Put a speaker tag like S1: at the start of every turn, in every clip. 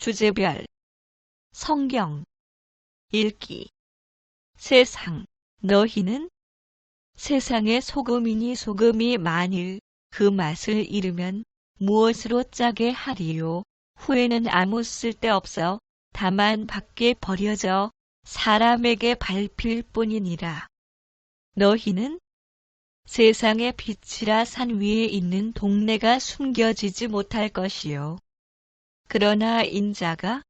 S1: 주제별 성경 읽기 세상 너희는 세상의 소금이니 소금이 만일 그 맛을 잃으면 무엇으로 짜게 하리요. 후에는 아무 쓸데없어 다만 밖에 버려져 사람에게 밟힐 뿐이니라. 너희는 세상의 빛이라 산 위에 있는 동네가 숨겨지지 못할 것이요. 그러나 인자가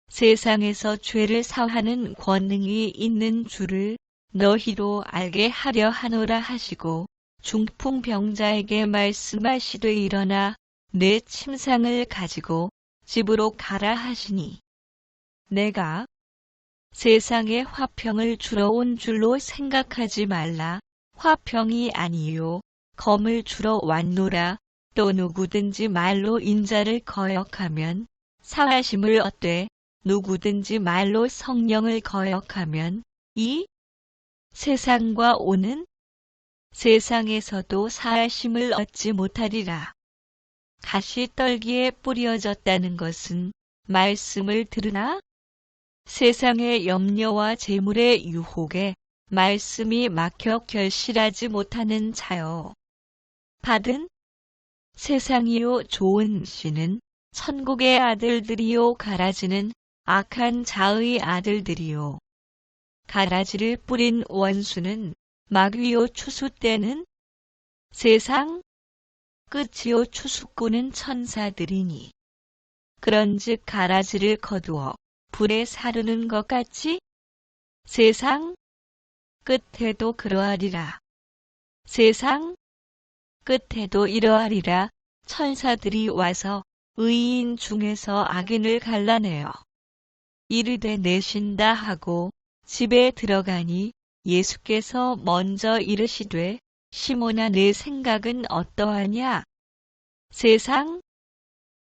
S1: 세상에서 죄를 사하는 권능이 있는 줄을 너희로 알게 하려 하노라 하시고 중풍병자에게 말씀하시되 일어나 내 침상을 가지고 집으로 가라 하시니 내가 세상에 화평을 주러 온 줄로 생각하지 말라. 화평이 아니요 검을 주러 왔노라. 또 누구든지 말로 인자를 거역하면 사하심을 얻되 누구든지 말로 성령을 거역하면 이 세상과 오는 세상에서도 사하심을 얻지 못하리라. 가시떨기에 뿌려졌다는 것은 말씀을 들으나 세상의 염려와 재물의 유혹에 말씀이 막혀 결실하지 못하는 자요. 받은 세상이요 좋은 씨는 천국의 아들들이요 가라지는 악한 자의 아들들이요. 가라지를 뿌린 원수는 마귀요 추수 때는 세상 끝이요 추수꾼은 천사들이니 그런즉 가라지를 거두어 불에 사르는 것 같이 세상 끝에도 그러하리라. 세상 끝에도 이러하리라. 천사들이 와서 의인 중에서 악인을 갈라내어 이르되 내신다 하고 집에 들어가니 예수께서 먼저 이르시되 시몬아 내 생각은 어떠하냐? 세상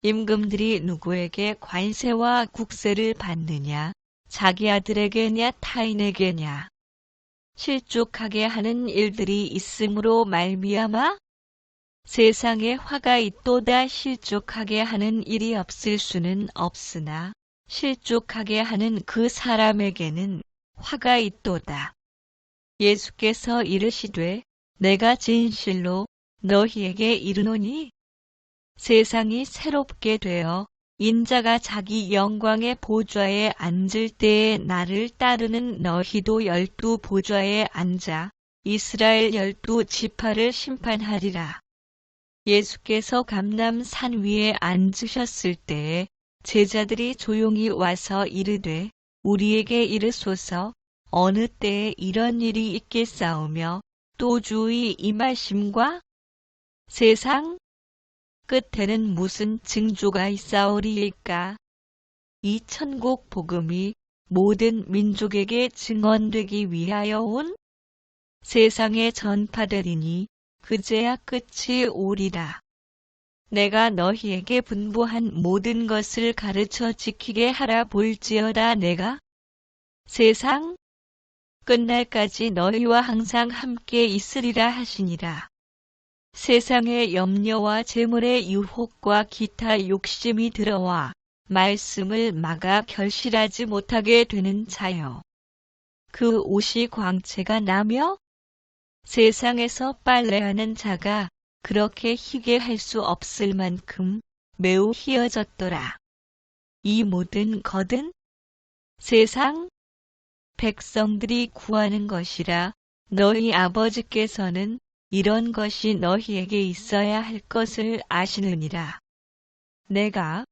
S1: 임금들이 누구에게 관세와 국세를 받느냐? 자기 아들에게냐 타인에게냐? 실족하게 하는 일들이 있음으로 말미암아 세상에 화가 있도다. 실족하게 하는 일이 없을 수는 없으나 실족하게 하는 그 사람에게는 화가 있도다. 예수께서 이르시되 내가 진실로 너희에게 이르노니 세상이 새롭게 되어 인자가 자기 영광의 보좌에 앉을 때에 나를 따르는 너희도 12 보좌에 앉아 이스라엘 12 지파를 심판하리라. 예수께서 감람산 위에 앉으셨을 때에 제자들이 조용히 와서 이르되 우리에게 이르소서 어느 때에 이런 일이 있겠사오며 또 주의 임하심과 세상 끝에는 무슨 징조가 있사오리이까. 이 천국 복음이 모든 민족에게 증언되기 위하여 온 세상에 전파되리니 그제야 끝이 오리라. 내가 너희에게 분부한 모든 것을 가르쳐 지키게 하라. 볼지어다 내가 세상 끝날까지 너희와 항상 함께 있으리라 하시니라. 세상의 염려와 재물의 유혹과 기타 욕심이 들어와 말씀을 막아 결실하지 못하게 되는 자여. 그 옷이 광채가 나며 세상에서 빨래하는 자가 그렇게 희게 할 수 없을 만큼 매우 희어졌더라. 이 모든 것은 세상 백성들이 구하는 것이라. 너희 아버지께서는 이런 것이 너희에게 있어야 할 것을 아시느니라. 내가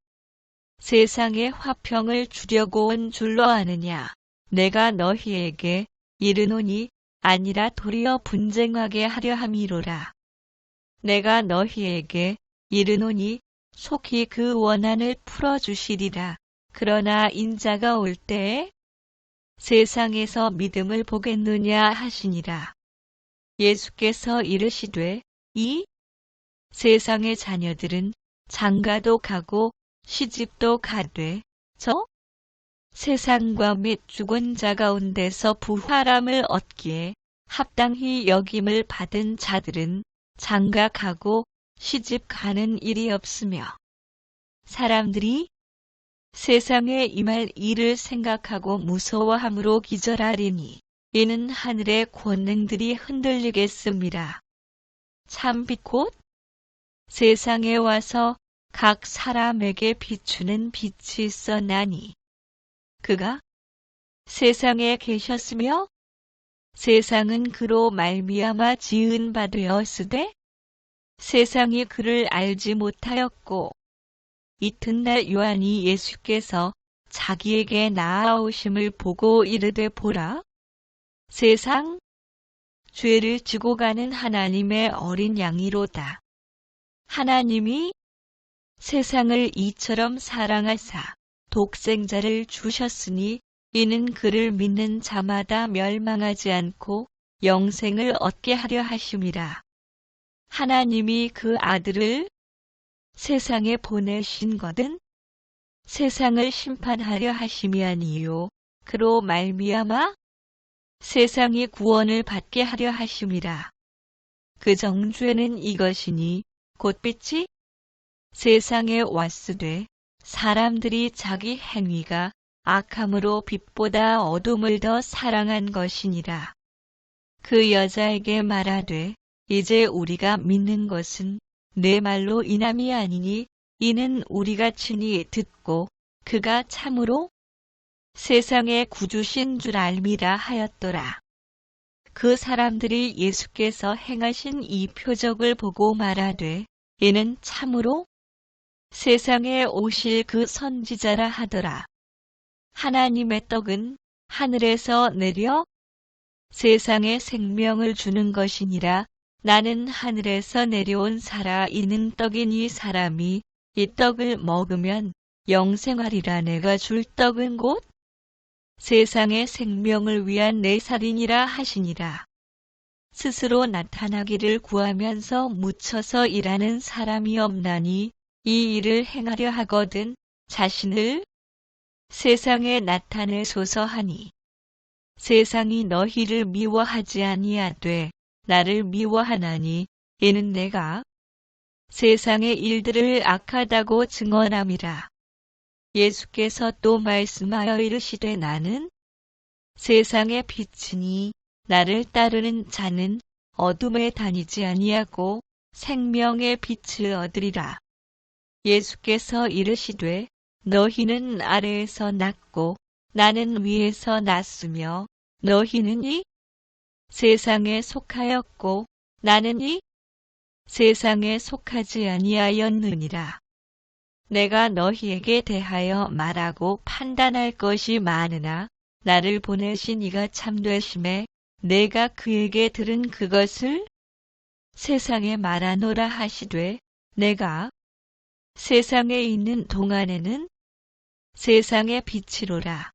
S1: 세상에 화평을 주려고 온 줄로 아느냐. 내가 너희에게 이르노니 아니라 도리어 분쟁하게 하려 함이로라. 내가 너희에게 이르노니 속히 그 원한을 풀어주시리라. 그러나 인자가 올 때에 세상에서 믿음을 보겠느냐 하시니라. 예수께서 이르시되 이 세상의 자녀들은 장가도 가고 시집도 가되 저 세상과 및 죽은 자 가운데서 부활함을 얻기에 합당히 여김을 받은 자들은 장가 가고 시집 가는 일이 없으며 사람들이 세상에 임할 일을 생각하고 무서워함으로 기절하리니 이는 하늘의 권능들이 흔들리겠습니다. 참빛 곧 세상에 와서 각 사람에게 비추는 빛이 있어나니 그가 세상에 계셨으며 세상은 그로 말미암아 지은 바 되었으되 세상이 그를 알지 못하였고 이튿날 요한이 예수께서 자기에게 나아오심을 보고 이르되 보라 세상 죄를 지고 가는 하나님의 어린 양이로다. 하나님이 세상을 이처럼 사랑하사 독생자를 주셨으니 이는 그를 믿는 자마다 멸망하지 않고 영생을 얻게 하려 하심이라. 하나님이 그 아들을 세상에 보내신 것은 세상을 심판하려 하심이 아니요 그로 말미암아 세상이 구원을 받게 하려 하심이라. 그 정죄는 이것이니 곧 빛이 세상에 왔으되 사람들이 자기 행위가 악함으로 빛보다 어둠을 더 사랑한 것이니라. 그 여자에게 말하되 이제 우리가 믿는 것은 내 말로 인함이 아니니 이는 우리가 친히 듣고 그가 참으로 세상의 구주신 줄 알미라 하였더라. 그 사람들이 예수께서 행하신 이 표적을 보고 말하되 이는 참으로 세상에 오실 그 선지자라 하더라. 하나님의 떡은 하늘에서 내려 세상에 생명을 주는 것이니라. 나는 하늘에서 내려온 살아있는 떡인 이 사람이 이 떡을 먹으면 영생하리라. 내가 줄 떡은 곧 세상의 생명을 위한 내 살이니라 하시니라. 스스로 나타나기를 구하면서 묻혀서 일하는 사람이 없나니 이 일을 행하려 하거든 자신을 세상에 나타내소서 하니 세상이 너희를 미워하지 아니하되 나를 미워하나니 이는 내가 세상의 일들을 악하다고 증언함이라. 예수께서 또 말씀하여 이르시되 나는 세상의 빛이니 나를 따르는 자는 어둠에 다니지 아니하고 생명의 빛을 얻으리라. 예수께서 이르시되 너희는 아래에서 났고 나는 위에서 났으며 너희는 이 세상에 속하였고 나는 이 세상에 속하지 아니하였느니라. 내가 너희에게 대하여 말하고 판단할 것이 많으나 나를 보내신 이가 참되심에 내가 그에게 들은 그것을 세상에 말하노라 하시되 내가 세상에 있는 동안에는 세상의 빛이로라.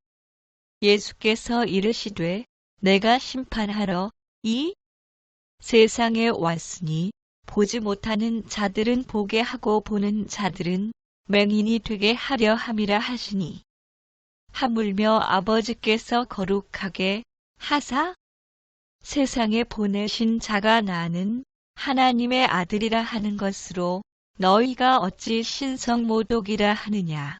S1: 예수께서 이르시되 내가 심판하러 이 세상에 왔으니 보지 못하는 자들은 보게 하고 보는 자들은 맹인이 되게 하려 함이라 하시니 하물며 아버지께서 거룩하게 하사 세상에 보내신 자가 나는 하나님의 아들이라 하는 것으로 너희가 어찌 신성모독이라 하느냐.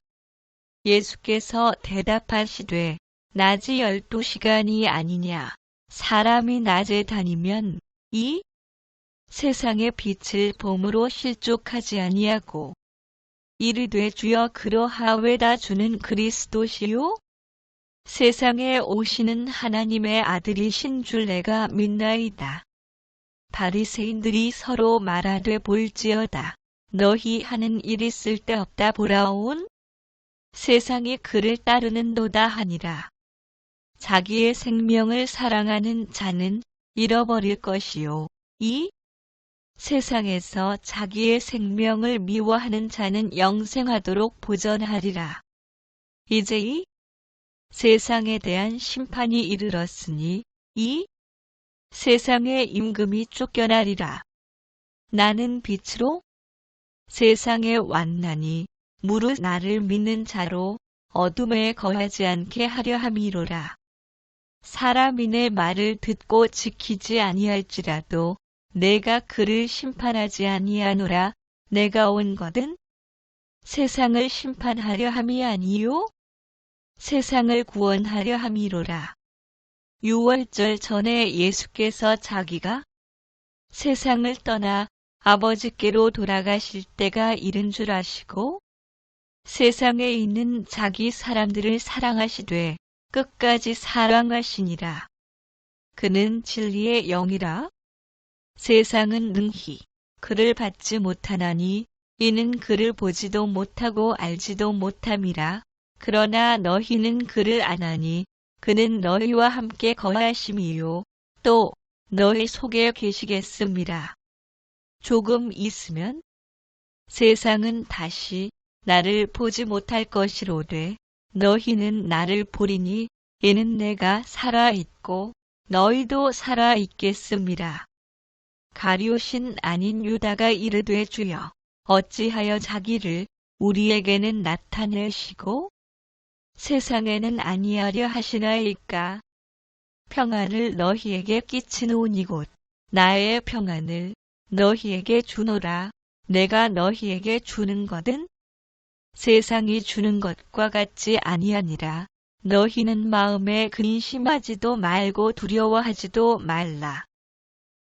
S1: 예수께서 대답하시되 낮이 12시간이 아니냐. 사람이 낮에 다니면 이 세상의 빛을 봄으로 실족하지 아니하고 이르되 주여 그러하외다 주는 그리스도시요 세상에 오시는 하나님의 아들이신 줄 내가 믿나이다. 바리새인들이 서로 말하되 볼지어다. 너희 하는 일이 쓸데없다. 보라온 세상이 그를 따르는도다 하니라. 자기의 생명을 사랑하는 자는 잃어버릴 것이요 이 세상에서 자기의 생명을 미워하는 자는 영생하도록 보전하리라. 이제 이 세상에 대한 심판이 이르렀으니 이 세상의 임금이 쫓겨나리라. 나는 빛으로 세상에 왔나니 무릇 나를 믿는 자로 어둠에 거하지 않게 하려 함이로라. 사람이 내 말을 듣고 지키지 아니할지라도 내가 그를 심판하지 아니하노라. 내가 온 것은 세상을 심판하려 함이 아니요 세상을 구원하려 함이로라. 유월절 전에 예수께서 자기가 세상을 떠나 아버지께로 돌아가실 때가 이른 줄 아시고 세상에 있는 자기 사람들을 사랑하시되 끝까지 사랑하시니라. 그는 진리의 영이라. 세상은 능히 그를 받지 못하나니 이는 그를 보지도 못하고 알지도 못함이라. 그러나 너희는 그를 아나니 그는 너희와 함께 거하심이요 또 너희 속에 계시겠음이라. 조금 있으면 세상은 다시 나를 보지 못할 것이로되 너희는 나를 보리니 이는 내가 살아있고 너희도 살아있겠음이라. 가룟신 아닌 유다가 이르되 주여 어찌하여 자기를 우리에게는 나타내시고 세상에는 아니하려 하시나이까. 평안을 너희에게 끼치노니 곧 나의 평안을 너희에게 주노라. 내가 너희에게 주는 것은 세상이 주는 것과 같지 아니하니라. 너희는 마음에 근심하지도 말고 두려워하지도 말라.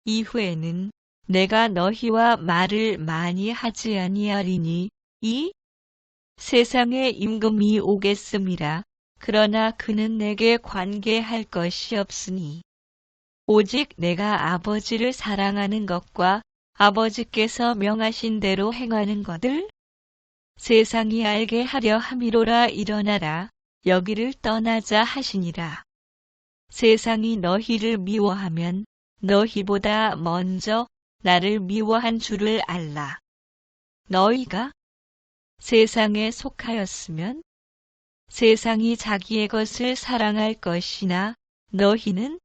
S1: 이후에는 내가 너희와 말을 많이 하지 아니하리니 이 세상에 임금이 오겠음이라. 그러나 그는 내게 관계할 것이 없으니 오직 내가 아버지를 사랑하는 것과 아버지께서 명하신 대로 행하는 것을 세상이 알게 하려 함이로라. 일어나라. 여기를 떠나자 하시니라. 세상이 너희를 미워하면 너희보다 먼저 나를 미워한 줄을 알라. 너희가 세상에 속하였으면 세상이 자기의 것을 사랑할 것이나 너희는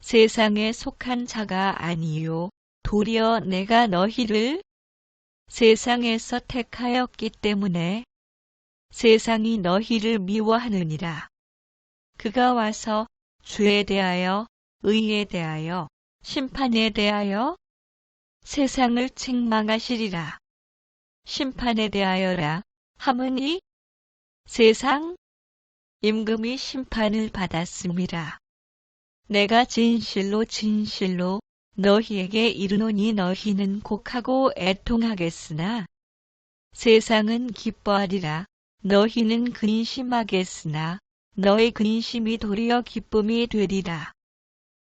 S1: 세상에 속한 자가 아니요 도리어 내가 너희를 세상에서 택하였기 때문에 세상이 너희를 미워하느니라. 그가 와서 죄에 대하여 의에 대하여 심판에 대하여 세상을 책망하시리라. 심판에 대하여라 함은 세상 임금이 심판을 받았음이라. 내가 진실로 진실로 너희에게 이르노니 너희는 곡하고 애통하겠으나 세상은 기뻐하리라. 너희는 근심하겠으나 너희 근심이 도리어 기쁨이 되리라.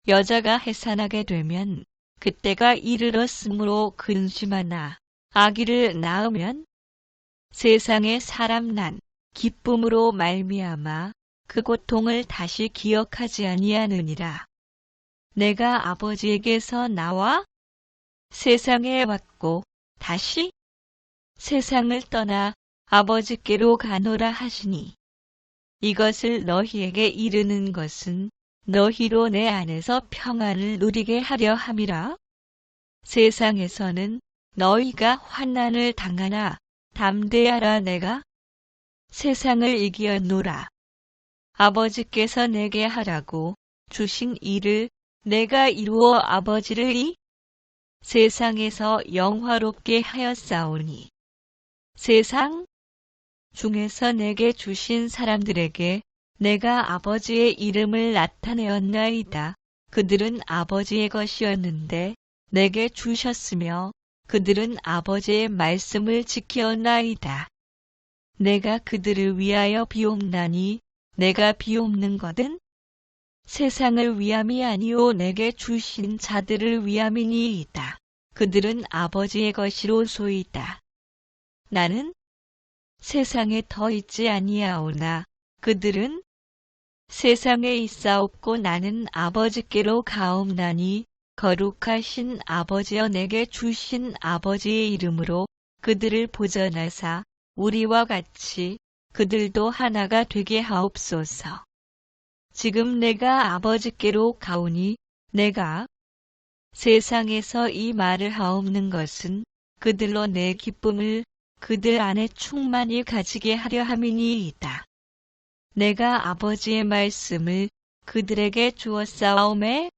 S1: 여자가 해산하게 되면 그때가 이르렀으므로 근심하나 아기를 낳으면 세상의 사람 난 기쁨으로 말미암아 그 고통을 다시 기억하지 아니하느니라. 내가 아버지에게서 나와 세상에 왔고 다시 세상을 떠나 아버지께로 가노라 하시니 이것을 너희에게 이르는 것은 너희로 내 안에서 평안을 누리게 하려 함이라. 세상에서는 너희가 환난을 당하나 담대하라. 내가 세상을 이기었노라. 아버지께서 내게 하라고 주신 일을 내가 이루어 아버지를 이 세상에서 영화롭게 하였사오니 세상 중에서 내게 주신 사람들에게 내가 아버지의 이름을 나타내었나이다. 그들은 아버지의 것이었는데 내게 주셨으며 그들은 아버지의 말씀을 지켰나이다. 내가 그들을 위하여 비옵나니 내가 비옵는 것은 세상을 위함이 아니오 내게 주신 자들을 위함이니이다. 그들은 아버지의 것이로소이다. 나는 세상에 더 있지 아니하오나 그들은 세상에 있사옵고 나는 아버지께로 가옵나니 거룩하신 아버지여 내게 주신 아버지의 이름으로 그들을 보전하사 우리와 같이 그들도 하나가 되게 하옵소서. 지금 내가 아버지께로 가오니 내가 세상에서 이 말을 하옵는 것은 그들로 내 기쁨을 그들 안에 충만히 가지게 하려 함이니이다. 내가 아버지의 말씀을 그들에게 주었사오매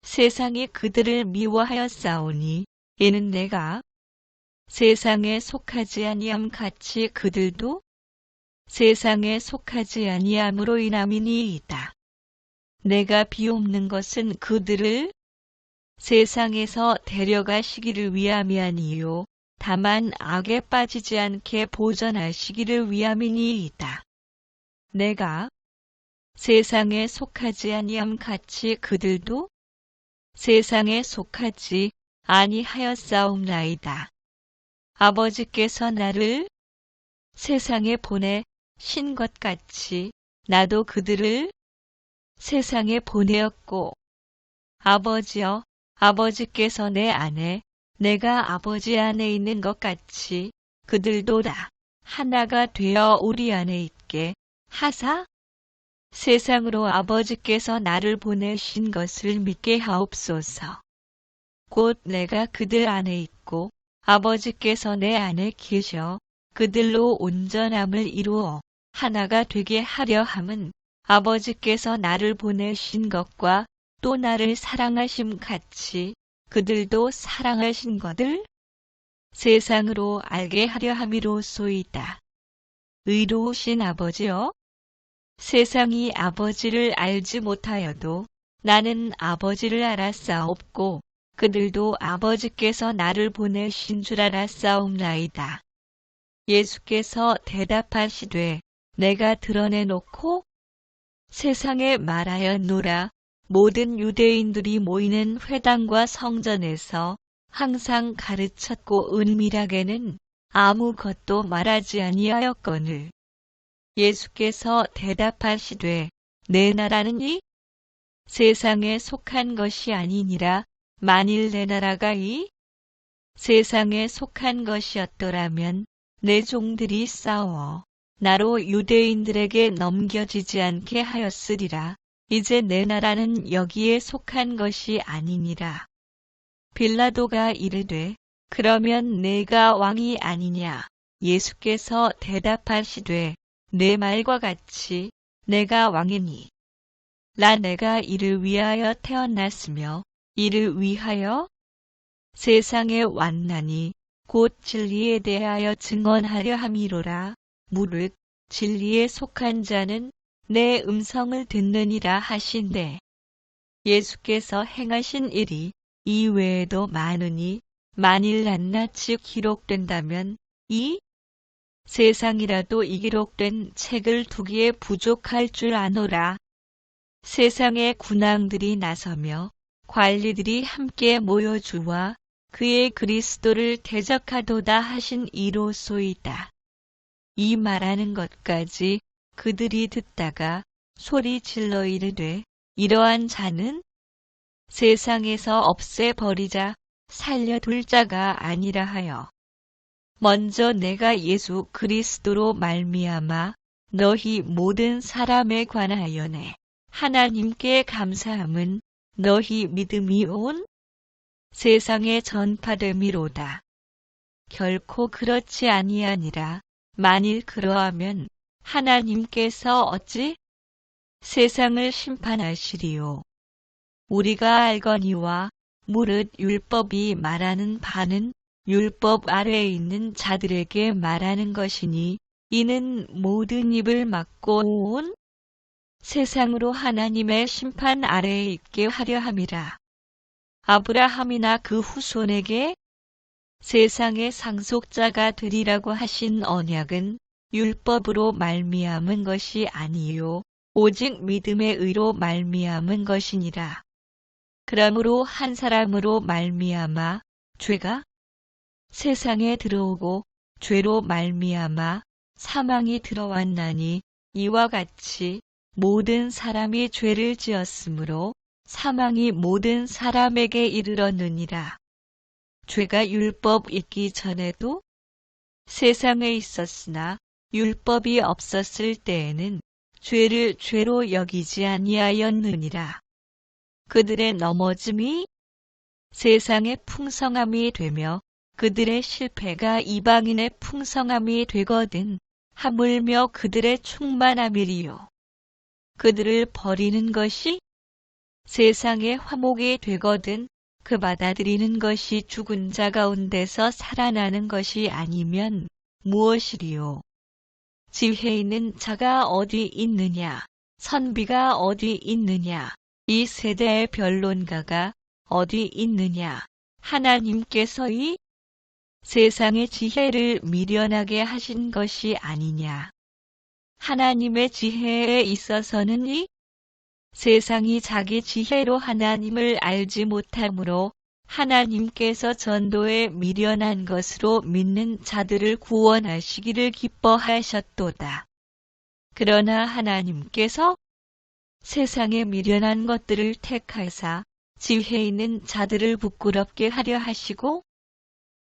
S1: 세상이 그들을 미워하였사오니 이는 내가 세상에 속하지 아니함 같이 그들도 세상에 속하지 아니함으로 인함이니이다. 내가 비옵는 것은 그들을 세상에서 데려가시기를 위함이 아니요 다만 악에 빠지지 않게 보전하시기를 위함이니이다. 내가 세상에 속하지 아니함 같이 그들도 세상에 속하지 아니하였사옵나이다. 아버지께서 나를 세상에 보내신 것 같이 나도 그들을 세상에 보내었고 아버지여 아버지께서 내 안에 내가 아버지 안에 있는 것 같이 그들도 다 하나가 되어 우리 안에 있게 하사 세상으로 아버지께서 나를 보내신 것을 믿게 하옵소서. 곧 내가 그들 안에 있고 아버지께서 내 안에 계셔 그들로 온전함을 이루어 하나가 되게 하려 함은 아버지께서 나를 보내신 것과 또 나를 사랑하심 같이 그들도 사랑하신 것을 세상으로 알게 하려 함이로소이다. 의로우신 아버지여, 세상이 아버지를 알지 못하여도 나는 아버지를 알았사옵고 그들도 아버지께서 나를 보내신 줄 알았사옵나이다. 예수께서 대답하시되 내가 드러내놓고 세상에 말하였노라. 모든 유대인들이 모이는 회당과 성전에서 항상 가르쳤고 은밀하게는 아무것도 말하지 아니하였거늘. 예수께서 대답하시되 내 나라는 이 세상에 속한 것이 아니니라. 만일 내 나라가 이 세상에 속한 것이었더라면 내 종들이 싸워 나로 유대인들에게 넘겨지지 않게 하였으리라. 이제 내 나라는 여기에 속한 것이 아니니라. 빌라도가 이르되 그러면 내가 왕이 아니냐? 예수께서 대답하시되 내 말과 같이 내가 왕이니. 내가 이를 위하여 태어났으며 이를 위하여 세상에 왔나니 곧 진리에 대하여 증언하려 함이로라. 무릇 진리에 속한 자는 내 음성을 듣느니라 하신대. 예수께서 행하신 일이 이 외에도 많으니 만일 낱낱이 기록된다면 이 세상이라도 이 기록된 책을 두기에 부족할 줄 아노라. 세상의 군왕들이 나서며 관리들이 함께 모여 주와 그의 그리스도를 대적하도다 하신 이로소이다. 이 말하는 것까지 그들이 듣다가 소리 질러 이르되 이러한 자는 세상에서 없애버리자 살려둘 자가 아니라 하여 먼저 내가 예수 그리스도로 말미암아 너희 모든 사람에 관하여네 하나님께 감사함은 너희 믿음이 온 세상에 전파됨이로다. 결코 그렇지 아니하니라. 만일 그러하면 하나님께서 어찌 세상을 심판하시리요. 우리가 알거니와 무릇 율법이 말하는 바는 율법 아래에 있는 자들에게 말하는 것이니 이는 모든 입을 막고 온 세상으로 하나님의 심판 아래에 있게 하려 함이라. 아브라함이나 그 후손에게 세상의 상속자가 되리라고 하신 언약은 율법으로 말미암은 것이 아니요 오직 믿음의 의로 말미암은 것이니라. 그러므로 한 사람으로 말미암아 죄가 세상에 들어오고 죄로 말미암아 사망이 들어왔나니 이와 같이 모든 사람이 죄를 지었으므로 사망이 모든 사람에게 이르렀느니라. 죄가 율법 있기 전에도 세상에 있었으나 율법이 없었을 때에는 죄를 죄로 여기지 아니하였느니라. 그들의 넘어짐이 세상의 풍성함이 되며 그들의 실패가 이방인의 풍성함이 되거든 하물며 그들의 충만함이리요. 그들을 버리는 것이 세상의 화목이 되거든 그 받아들이는 것이 죽은 자 가운데서 살아나는 것이 아니면 무엇이리요? 지혜 있는 자가 어디 있느냐? 선비가 어디 있느냐? 이 세대의 변론가가 어디 있느냐? 하나님께서 이 세상의 지혜를 미련하게 하신 것이 아니냐? 하나님의 지혜에 있어서는 이 세상이 자기 지혜로 하나님을 알지 못하므로 하나님께서 전도에 미련한 것으로 믿는 자들을 구원하시기를 기뻐하셨도다. 그러나 하나님께서 세상에 미련한 것들을 택하사 지혜 있는 자들을 부끄럽게 하려 하시고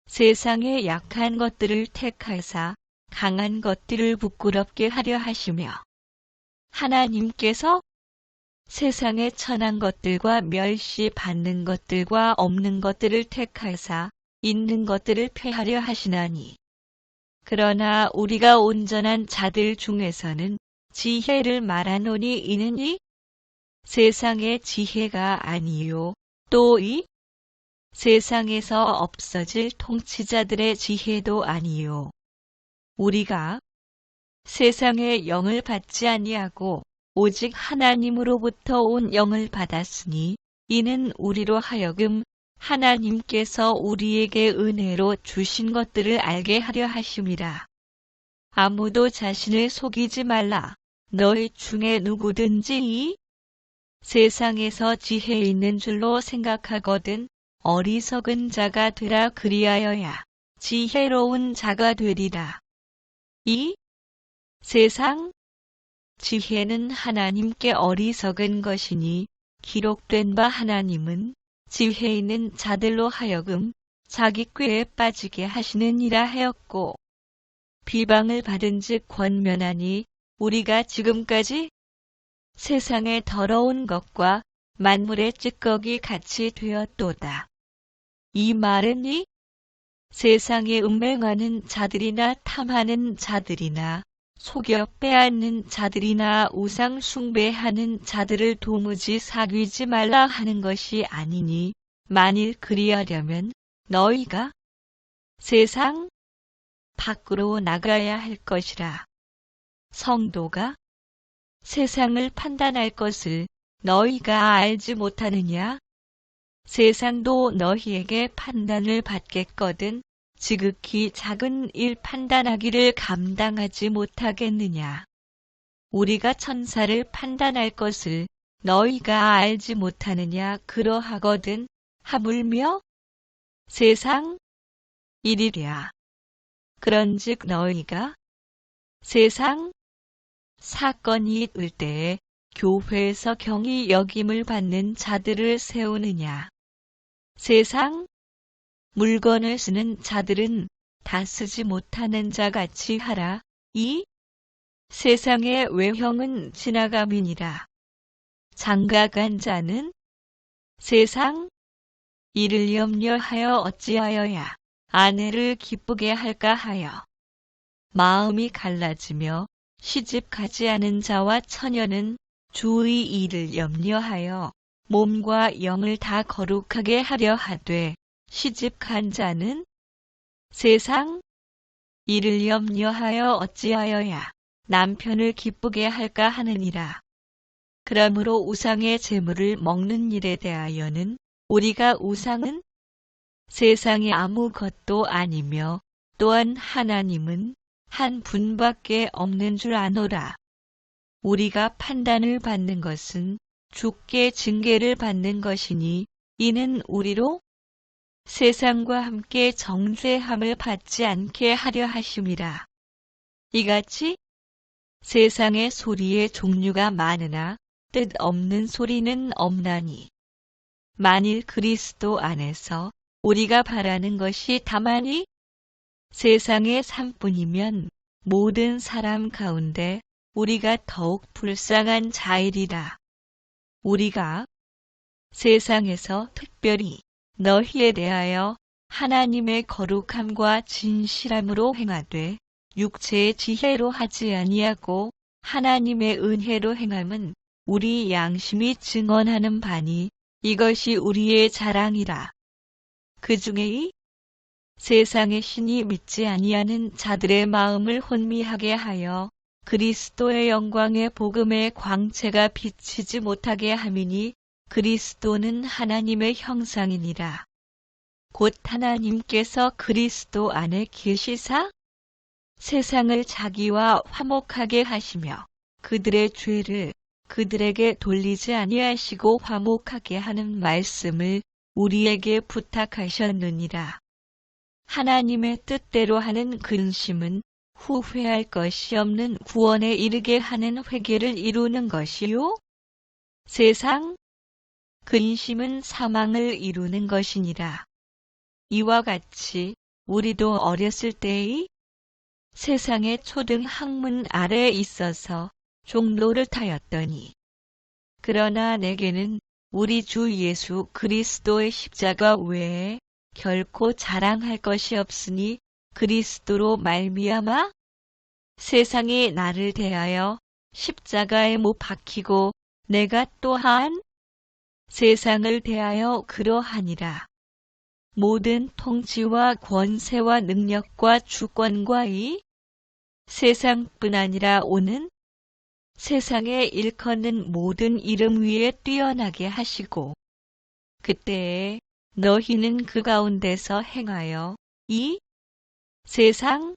S1: 세상에 약한 것들을 택하사 강한 것들을 부끄럽게 하려 하시며 하나님께서 세상의 천한 것들과 멸시받는 것들과 없는 것들을 택하사 있는 것들을 폐하려 하시나니 그러나 우리가 온전한 자들 중에서는 지혜를 말하노니 이는 이 세상의 지혜가 아니요 또 이 세상에서 없어질 통치자들의 지혜도 아니요 우리가 세상의 영을 받지 아니하고 오직 하나님으로부터 온 영을 받았으니 이는 우리로 하여금 하나님께서 우리에게 은혜로 주신 것들을 알게 하려 하심이라. 아무도 자신을 속이지 말라. 너희 중에 누구든지 이 세상에서 지혜 있는 줄로 생각하거든 어리석은 자가 되라 그리하여야 지혜로운 자가 되리라. 이 세상 지혜는 하나님께 어리석은 것이니 기록된 바 하나님은 지혜 있는 자들로 하여금 자기 꾀에 빠지게 하시느니라 하였고 비방을 받은 즉 권면하니 우리가 지금까지 세상의 더러운 것과 만물의 찌꺼기 같이 되었도다. 이 말은 이 세상에 음행하는 자들이나 탐하는 자들이나 속여 빼앗는 자들이나 우상 숭배하는 자들을 도무지 사귀지 말라 하는 것이 아니니 만일 그리하려면 너희가 세상 밖으로 나가야 할 것이라. 성도가 세상을 판단할 것을 너희가 알지 못하느냐? 세상도 너희에게 판단을 받겠거든 지극히 작은 일 판단하기를 감당하지 못하겠느냐. 우리가 천사를 판단할 것을 너희가 알지 못하느냐 그러하거든 하물며 세상 일이랴. 그런즉 너희가 세상 사건이 있을 때에 교회에서 경히 여김을 받는 자들을 세우느냐. 세상 물건을 쓰는 자들은 다 쓰지 못하는 자같이 하라. 이 세상의 외형은 지나감이니라. 장가간 자는 세상 이를 염려하여 어찌하여야 아내를 기쁘게 할까 하여 마음이 갈라지며 시집가지 않은 자와 처녀는 주의 일을 염려하여 몸과 영을 다 거룩하게 하려 하되 시집간 자는 세상 이를 염려하여 어찌하여야 남편을 기쁘게 할까 하느니라. 그러므로 우상의 재물을 먹는 일에 대하여는 우리가 우상은 세상에 아무것도 아니며 또한 하나님은 한 분밖에 없는 줄 아노라. 우리가 판단을 받는 것은 주께 징계를 받는 것이니 이는 우리로 세상과 함께 정죄함을 받지 않게 하려 하심이라. 이같이 세상의 소리의 종류가 많으나 뜻없는 소리는 없나니 만일 그리스도 안에서 우리가 바라는 것이 다만 이 세상의 삶뿐이면 모든 사람 가운데 우리가 더욱 불쌍한 자이리라. 우리가 세상에서 특별히 너희에 대하여 하나님의 거룩함과 진실함으로 행하되 육체의 지혜로 하지 아니하고 하나님의 은혜로 행함은 우리 양심이 증언하는 바니 이것이 우리의 자랑이라. 그 중에 이 세상의 신이 믿지 아니하는 자들의 마음을 혼미하게 하여 그리스도의 영광의 복음의 광채가 비치지 못하게 함이니 그리스도는 하나님의 형상이니라. 곧 하나님께서 그리스도 안에 계시사 세상을 자기와 화목하게 하시며 그들의 죄를 그들에게 돌리지 아니하시고 화목하게 하는 말씀을 우리에게 부탁하셨느니라. 하나님의 뜻대로 하는 근심은 후회할 것이 없는 구원에 이르게 하는 회개를 이루는 것이요. 세상 근심은 사망을 이루는 것이니라. 이와 같이 우리도 어렸을 때의 세상의 초등 학문 아래에 있어서 종로를 타였더니 그러나 내게는 우리 주 예수 그리스도의 십자가 외에 결코 자랑할 것이 없으니 그리스도로 말미암아 세상이 나를 대하여 십자가에 못 박히고 내가 또한 세상을 대하여 그러하니라. 모든 통치와 권세와 능력과 주권과 이 세상뿐 아니라 오는 세상에 일컫는 모든 이름 위에 뛰어나게 하시고 그때에 너희는 그 가운데서 행하여 이 세상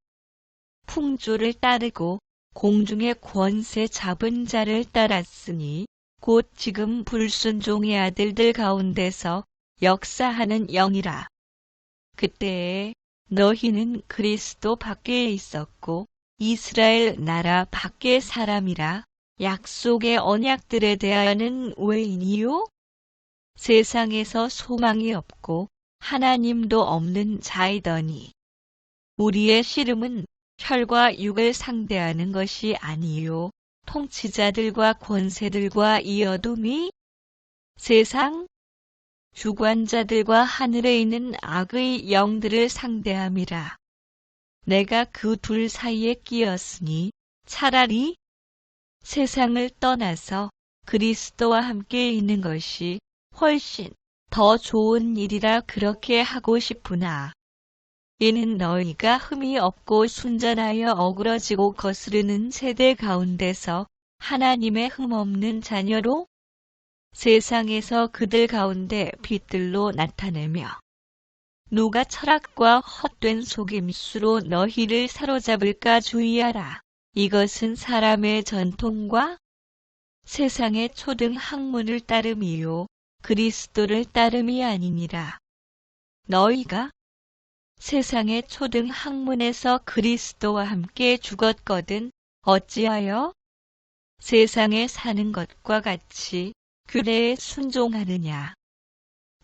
S1: 풍조를 따르고 공중의 권세 잡은 자를 따랐으니 곧 지금 불순종의 아들들 가운데서 역사하는 영이라. 그때에 너희는 그리스도 밖에 있었고 이스라엘 나라 밖의 사람이라. 약속의 언약들에 대하여는 외인이요 세상에서 소망이 없고 하나님도 없는 자이더니 우리의 씨름은 혈과 육을 상대하는 것이 아니요 통치자들과 권세들과 이 어둠이 세상 주관자들과 하늘에 있는 악의 영들을 상대함이라. 내가 그 둘 사이에 끼었으니 차라리 세상을 떠나서 그리스도와 함께 있는 것이 훨씬 더 좋은 일이라 그렇게 하고 싶으나 이는 너희가 흠이 없고 순전하여 어그러지고 거스르는 세대 가운데서 하나님의 흠 없는 자녀로 세상에서 그들 가운데 빛들로 나타내며 누가 철학과 헛된 속임수로 너희를 사로잡을까 주의하라. 이것은 사람의 전통과 세상의 초등 학문을 따름이요 그리스도를 따름이 아니니라. 너희가 세상의 초등 학문에서 그리스도와 함께 죽었거든 어찌하여 세상에 사는 것과 같이 규례에 순종하느냐.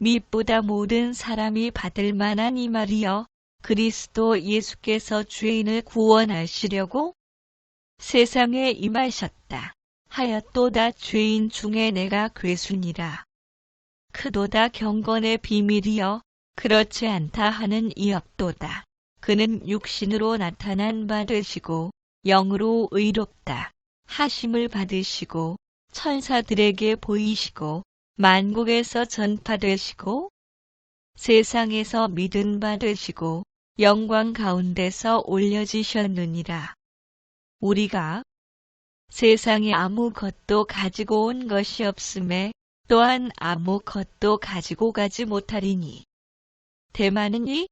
S1: 밋보다 모든 사람이 받을 만한 이 말이여 그리스도 예수께서 죄인을 구원하시려고 세상에 임하셨다 하였도다. 죄인 중에 내가 괴순이라. 크도다 경건의 비밀이여 그렇지 않다 하는 이 없도다. 그는 육신으로 나타난 바 되시고 영으로 의롭다 하심을 받으시고 천사들에게 보이시고 만국에서 전파되시고 세상에서 믿은 바 되시고 영광 가운데서 올려지셨느니라. 우리가 세상에 아무것도 가지고 온 것이 없음에 또한 아무것도 가지고 가지 못하리니 대만은 이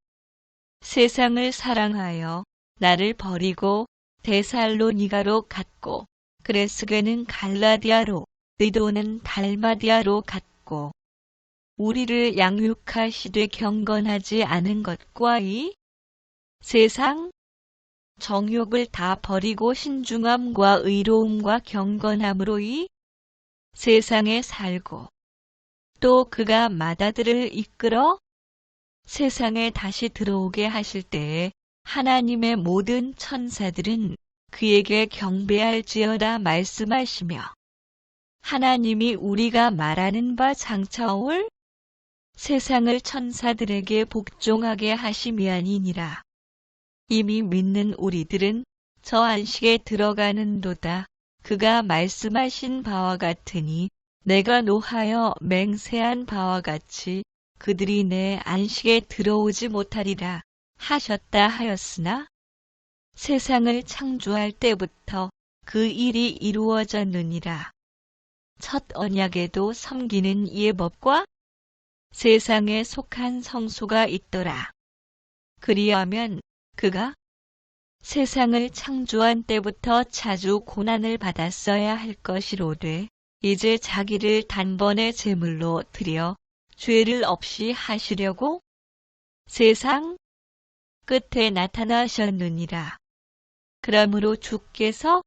S1: 세상을 사랑하여 나를 버리고 데살로니가로 갔고 그레스게는 갈라디아로 디도는 달마디아로 갔고 우리를 양육하시되 경건하지 않은 것과 이 세상 정욕을 다 버리고 신중함과 의로움과 경건함으로 이 세상에 살고 또 그가 마다들을 이끌어 세상에 다시 들어오게 하실 때에 하나님의 모든 천사들은 그에게 경배할지어다 말씀하시며 하나님이 우리가 말하는 바 장차 올 세상을 천사들에게 복종하게 하심이 아니니라. 이미 믿는 우리들은 저 안식에 들어가는도다. 그가 말씀하신 바와 같으니 내가 노하여 맹세한 바와 같이 그들이 내 안식에 들어오지 못하리라 하셨다 하였으나 세상을 창조할 때부터 그 일이 이루어졌느니라. 첫 언약에도 섬기는 예법과 세상에 속한 성소가 있더라. 그리하면 그가 세상을 창조한 때부터 자주 고난을 받았어야 할 것이로되 이제 자기를 단번에 제물로 드려 죄를 없이 하시려고 세상 끝에 나타나셨느니라. 그러므로 주께서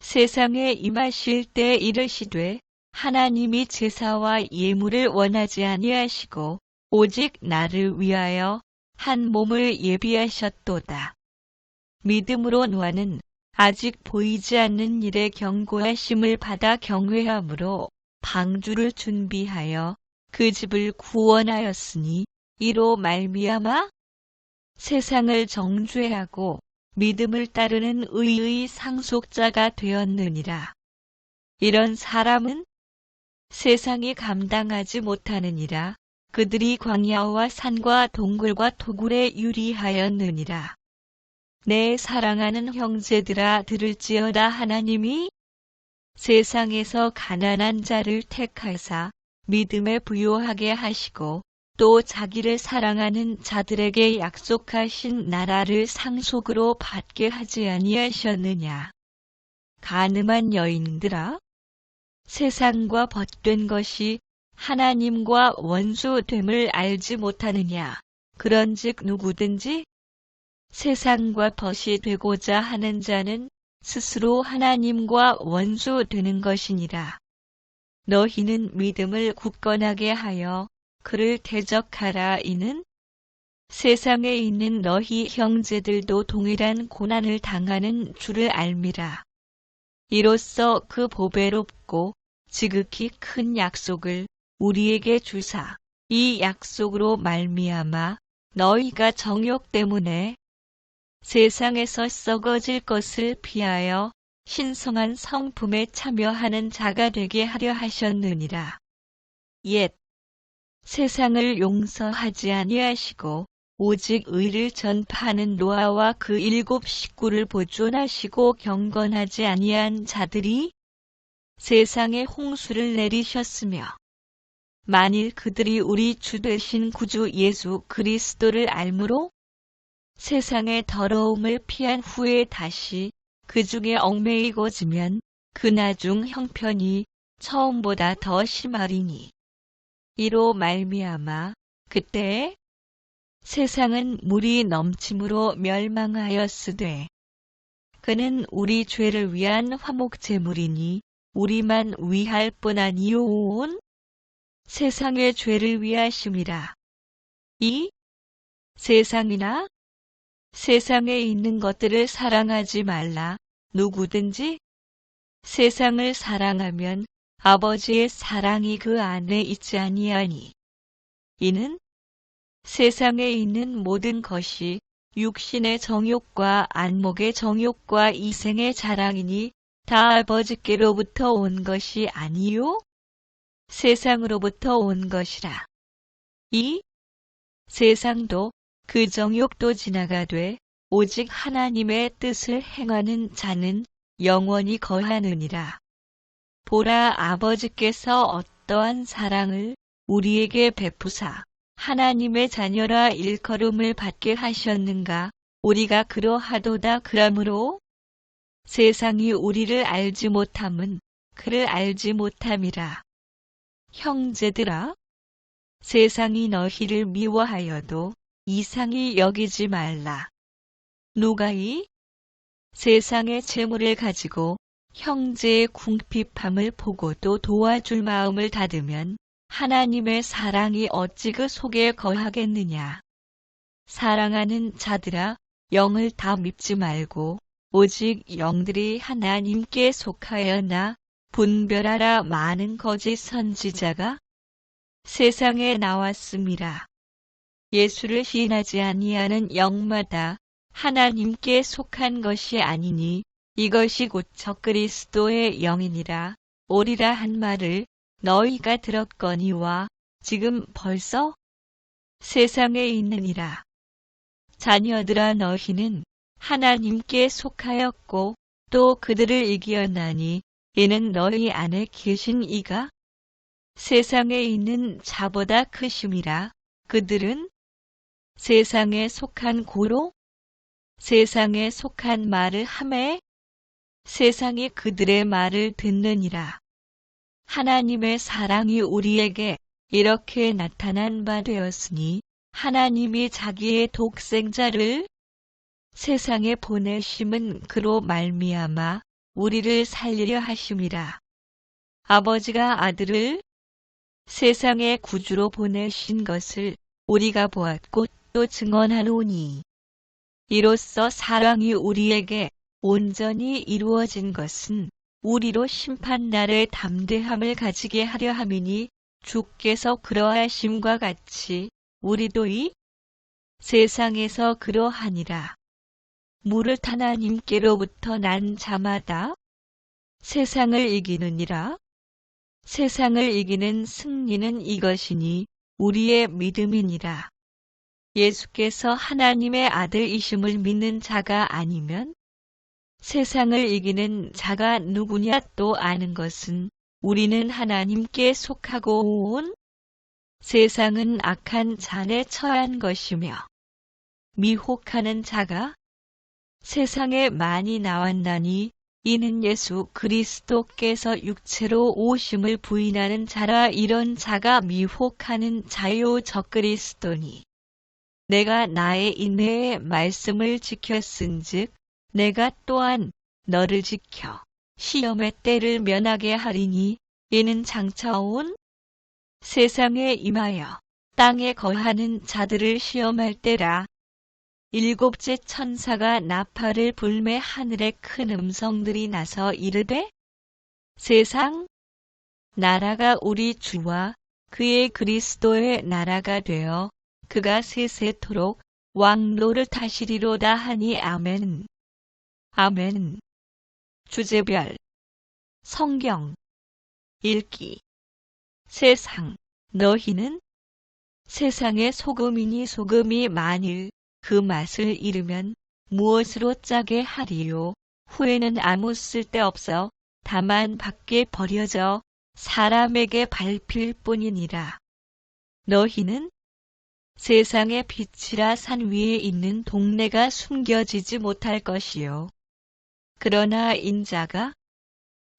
S1: 세상에 임하실 때 이르시되 하나님이 제사와 예물을 원하지 아니하시고 오직 나를 위하여 한 몸을 예비하셨도다. 믿음으로 노아는 아직 보이지 않는 일에 경고하심을 받아 경외함으로 방주를 준비하여 그 집을 구원하였으니 이로 말미암아 세상을 정죄하고 믿음을 따르는 의의 상속자가 되었느니라. 이런 사람은 세상이 감당하지 못하느니라. 그들이 광야와 산과 동굴과 토굴에 유리하였느니라. 내 사랑하는 형제들아 들을지어다. 하나님이 세상에서 가난한 자를 택하사 믿음에 부요하게 하시고 또 자기를 사랑하는 자들에게 약속하신 나라를 상속으로 받게 하지 아니하셨느냐. 간음한 여인들아, 세상과 벗된 것이 하나님과 원수됨을 알지 못하느냐. 그런즉 누구든지 세상과 벗이 되고자 하는 자는 스스로 하나님과 원수되는 것이니라. 너희는 믿음을 굳건하게 하여 그를 대적하라. 이는 세상에 있는 너희 형제들도 동일한 고난을 당하는 줄을 알미라. 이로써 그 보배롭고 지극히 큰 약속을 우리에게 주사 이 약속으로 말미암아 너희가 정욕 때문에 세상에서 썩어질 것을 피하여 신성한 성품에 참여하는 자가 되게 하려 하셨느니라. 옛 세상을 용서하지 아니하시고 오직 의를 전파하는 노아와 그 7 식구를 보존하시고 경건하지 아니한 자들이 세상에 홍수를 내리셨으며 만일 그들이 우리 주 되신 구주 예수 그리스도를 알므로 세상의 더러움을 피한 후에 다시 그 중에 얽매이고지면 그 나중 형편이 처음보다 더 심하리니 이로 말미암아 그때에 세상은 물이 넘침으로 멸망하였으되 그는 우리 죄를 위한 화목제물이니 우리만 위할 뿐 아니요 온 세상의 죄를 위하심이라. 이 세상이나 세상에 있는 것들을 사랑하지 말라. 누구든지 세상을 사랑하면 아버지의 사랑이 그 안에 있지 아니하니 이는 세상에 있는 모든 것이 육신의 정욕과 안목의 정욕과 이생의 자랑이니 다 아버지께로부터 온 것이 아니요 세상으로부터 온 것이라. 이 세상도 그 정욕도 지나가되 오직 하나님의 뜻을 행하는 자는 영원히 거하느니라. 보라, 아버지께서 어떠한 사랑을 우리에게 베푸사 하나님의 자녀라 일컬음을 받게 하셨는가. 우리가 그러하도다. 그러므로 세상이 우리를 알지 못함은 그를 알지 못함이라. 형제들아, 세상이 너희를 미워하여도 이상히 여기지 말라. 누가 이 세상의 재물을 가지고 형제의 궁핍함을 보고도 도와줄 마음을 닫으면 하나님의 사랑이 어찌 그 속에 거하겠느냐. 사랑하는 자들아, 영을 다 믿지 말고 오직 영들이 하나님께 속하여나 분별하라. 많은 거짓 선지자가 세상에 나왔음이라. 예수를 시인하지 아니하는 영마다 하나님께 속한 것이 아니니 이것이 곧 적그리스도의 영이니라. 오리라 한 말을 너희가 들었거니와 지금 벌써 세상에 있느니라. 자녀들아 너희는 하나님께 속하였고 또 그들을 이기었나니 이는 너희 안에 계신 이가 세상에 있는 자보다 크심이라. 그들은 세상에 속한 고로 세상에 속한 말을 하매 세상이 그들의 말을 듣느니라. 하나님의 사랑이 우리에게 이렇게 나타난 바 되었으니 하나님이 자기의 독생자를 세상에 보내심은 그로 말미암아 우리를 살리려 하심이라. 아버지가 아들을 세상의 구주로 보내신 것을 우리가 보았고 또 증언하노니 이로써 사랑이 우리에게 온전히 이루어진 것은 우리로 심판날의 담대함을 가지게 하려 함이니 주께서 그러하심과 같이 우리도 이 세상에서 그러하니라. 무릇 하나님께로부터 난 자마다 세상을 이기느니라. 세상을 이기는 승리는 이것이니 우리의 믿음이니라. 예수께서 하나님의 아들이심을 믿는 자가 아니면 세상을 이기는 자가 누구냐 또 아는 것은 우리는 하나님께 속하고 온 세상은 악한 잔에 처한 것이며 미혹하는 자가 세상에 많이 나왔나니 이는 예수 그리스도께서 육체로 오심을 부인하는 자라. 이런 자가 미혹하는 자요 적그리스도니 내가 나의 인내의 말씀을 지켰은즉 내가 또한 너를 지켜 시험의 때를 면하게 하리니 이는 장차 온 세상에 임하여 땅에 거하는 자들을 시험할 때라. 일곱째 천사가 나팔을 불매 하늘에 큰 음성들이 나서 이르되 세상 나라가 우리 주와 그의 그리스도의 나라가 되어 그가 세세토록 왕노를 타시리로다 하니 아멘. 아멘. 주제별 성경 읽기. 세상 너희는 세상의 소금이니 소금이 만일 그 맛을 잃으면 무엇으로 짜게 하리요. 후에는 아무 쓸데없어 다만 밖에 버려져 사람에게 밟힐 뿐이니라. 너희는 세상의 빛이라. 산 위에 있는 동네가 숨겨지지 못할 것이요. 그러나 인자가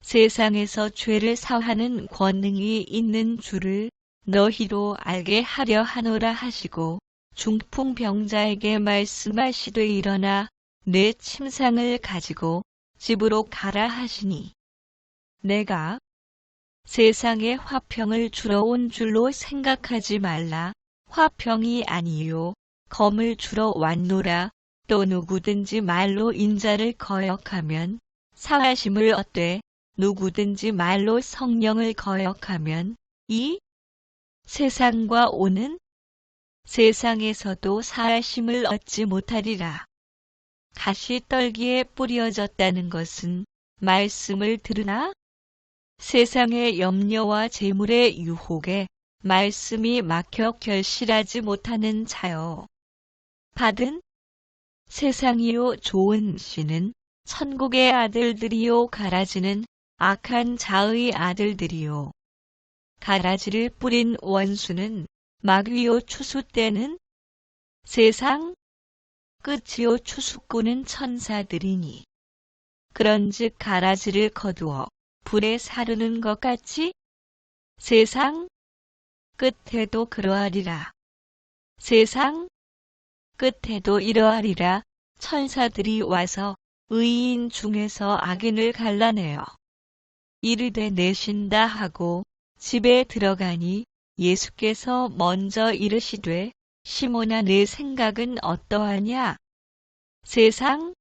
S1: 세상에서 죄를 사하는 권능이 있는 줄을 너희로 알게 하려 하노라 하시고 중풍병자에게 말씀하시되 일어나 내 침상을 가지고 집으로 가라 하시니 내가 세상에 화평을 주러 온 줄로 생각하지 말라. 화평이 아니요 검을 주러 왔노라. 또 누구든지 말로 인자를 거역하면 사하심을 얻되 누구든지 말로 성령을 거역하면 이 세상과 오는 세상에서도 사하심을 얻지 못하리라. 가시떨기에 뿌려졌다는 것은 말씀을 들으나 세상의 염려와 재물의 유혹에 말씀이 막혀 결실하지 못하는 자요. 받은 세상이요 좋은 씨는 천국의 아들들이요 가라지는 악한 자의 아들들이요. 가라지를 뿌린 원수는 마귀요 추수 때는 세상 끝이요 추수꾼은 천사들이니 그런즉 가라지를 거두어 불에 사르는 것 같이 세상 끝에도 그러하리라. 세상 끝에도 이러하리라. 천사들이 와서 의인 중에서 악인을 갈라내어 이르되 내신다 하고 집에 들어가니 예수께서 먼저 이르시되 시몬아 내 생각은 어떠하냐? 세상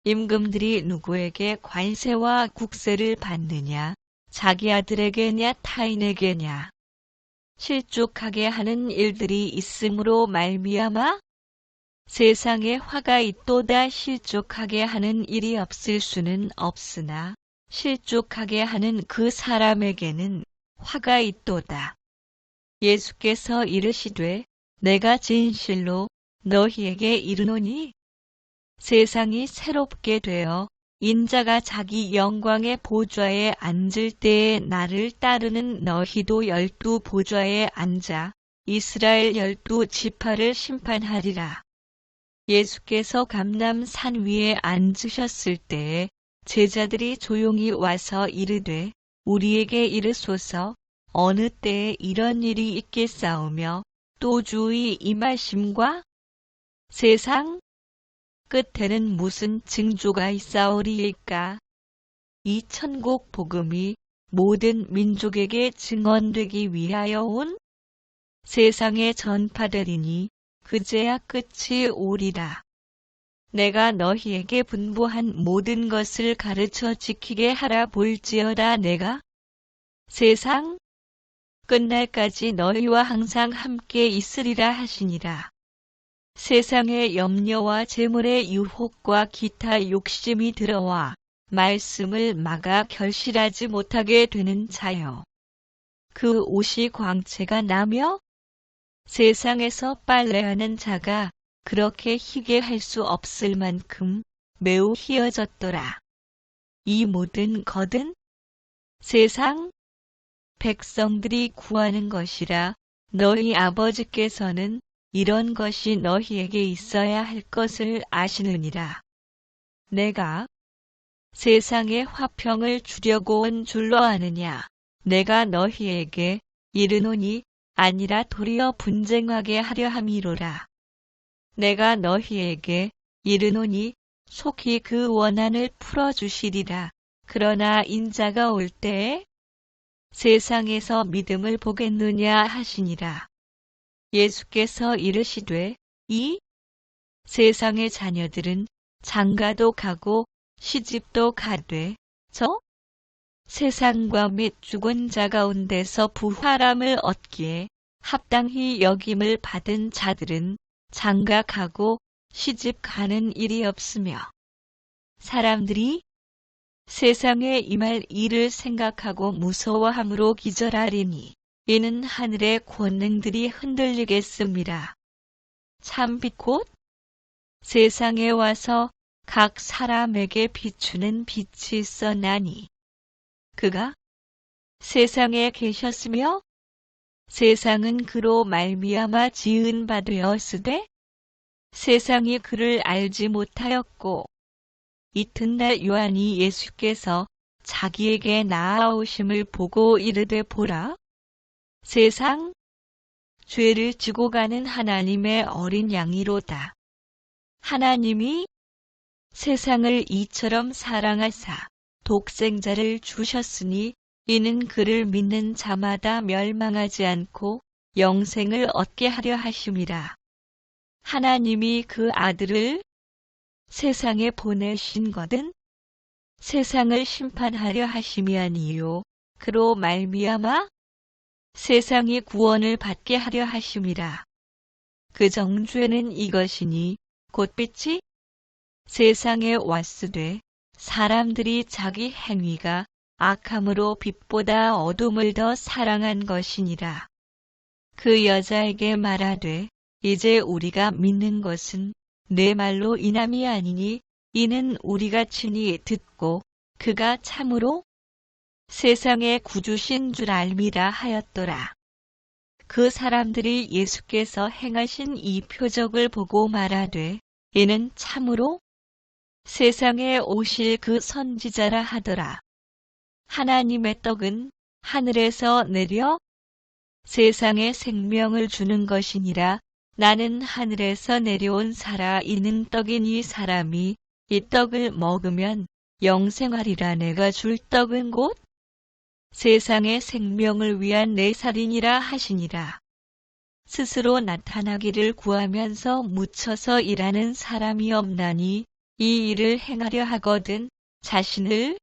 S1: 임금들이 누구에게 관세와 국세를 받느냐? 자기 아들에게냐 타인에게냐? 실족하게 하는 일들이 있음으로 말미암아 세상에 화가 있도다. 실족하게 하는 일이 없을 수는 없으나 실족하게 하는 그 사람에게는 화가 있도다. 예수께서 이르시되 내가 진실로 너희에게 이르노니 세상이 새롭게 되어 인자가 자기 영광의 보좌에 앉을 때에 나를 따르는 너희도 12 보좌에 앉아 이스라엘 12 지파를 심판하리라. 예수께서 감람산 위에 앉으셨을 때에 제자들이 조용히 와서 이르되 우리에게 이르소서 어느 때에 이런 일이 있겠사오며 또 주의 임하심과 세상 끝에는 무슨 징조가 있사오리이까. 이 천국 복음이 모든 민족에게 증언되기 위하여 온 세상에 전파되리니 그제야 끝이 오리라. 내가 너희에게 분부한 모든 것을 가르쳐 지키게 하라 볼지어다. 내가 세상 끝날까지 너희와 항상 함께 있으리라 하시니라. 세상의 염려와 재물의 유혹과 기타 욕심이 들어와 말씀을 막아 결실하지 못하게 되는 자여. 그 옷이 광채가 나며 세상에서 빨래하는 자가 그렇게 희게 할 수 없을 만큼 매우 희어졌더라. 이 모든 것은 세상 백성들이 구하는 것이라. 너희 아버지께서는 이런 것이 너희에게 있어야 할 것을 아시느니라. 내가 세상에 화평을 주려고 온 줄로 아느냐. 내가 너희에게 이르노니 아니라 도리어 분쟁하게 하려 함이로라. 내가 너희에게 이르노니 속히 그 원한을 풀어주시리라. 그러나 인자가 올 때에 세상에서 믿음을 보겠느냐 하시니라. 예수께서 이르시되 이 세상의 자녀들은 장가도 가고 시집도 가되 저 세상과 및 죽은 자 가운데서 부활함을 얻기에 합당히 여김을 받은 자들은 장가 가고 시집 가는 일이 없으며 사람들이 세상에 임할 일을 생각하고 무서워함으로 기절하리니 이는 하늘의 권능들이 흔들리겠습니다. 참빛 곧 세상에 와서 각 사람에게 비추는 빛이 있어나니 그가 세상에 계셨으며 세상은 그로 말미암아 지은 바 되었으되 세상이 그를 알지 못하였고 이튿날 요한이 예수께서 자기에게 나아오심을 보고 이르되 보라 세상 죄를 지고 가는 하나님의 어린 양이로다. 하나님이 세상을 이처럼 사랑하사 독생자를 주셨으니 이는 그를 믿는 자마다 멸망하지 않고 영생을 얻게 하려 하심이라. 하나님이 그 아들을 세상에 보내신 것은 세상을 심판하려 하심이 아니요 그로 말미암아 세상이 구원을 받게 하려 하심이라. 그 정죄는 이것이니 곧 빛이 세상에 왔으되 사람들이 자기 행위가 악함으로 빛보다 어둠을 더 사랑한 것이니라. 그 여자에게 말하되 이제 우리가 믿는 것은 내 말로 인함이 아니니 이는 우리가 친히 듣고 그가 참으로 세상의 구주신 줄 알미라 하였더라. 그 사람들이 예수께서 행하신 이 표적을 보고 말하되 이는 참으로 세상에 오실 그 선지자라 하더라. 하나님의 떡은 하늘에서 내려 세상에 생명을 주는 것이니라. 나는 하늘에서 내려온 살아있는 떡인 이 사람이 이 떡을 먹으면 영생하리라. 내가 줄 떡은 곧 세상의 생명을 위한 내 살이니라 하시니라. 스스로 나타나기를 구하면서 묻혀서 일하는 사람이 없나니 이 일을 행하려 하거든 자신을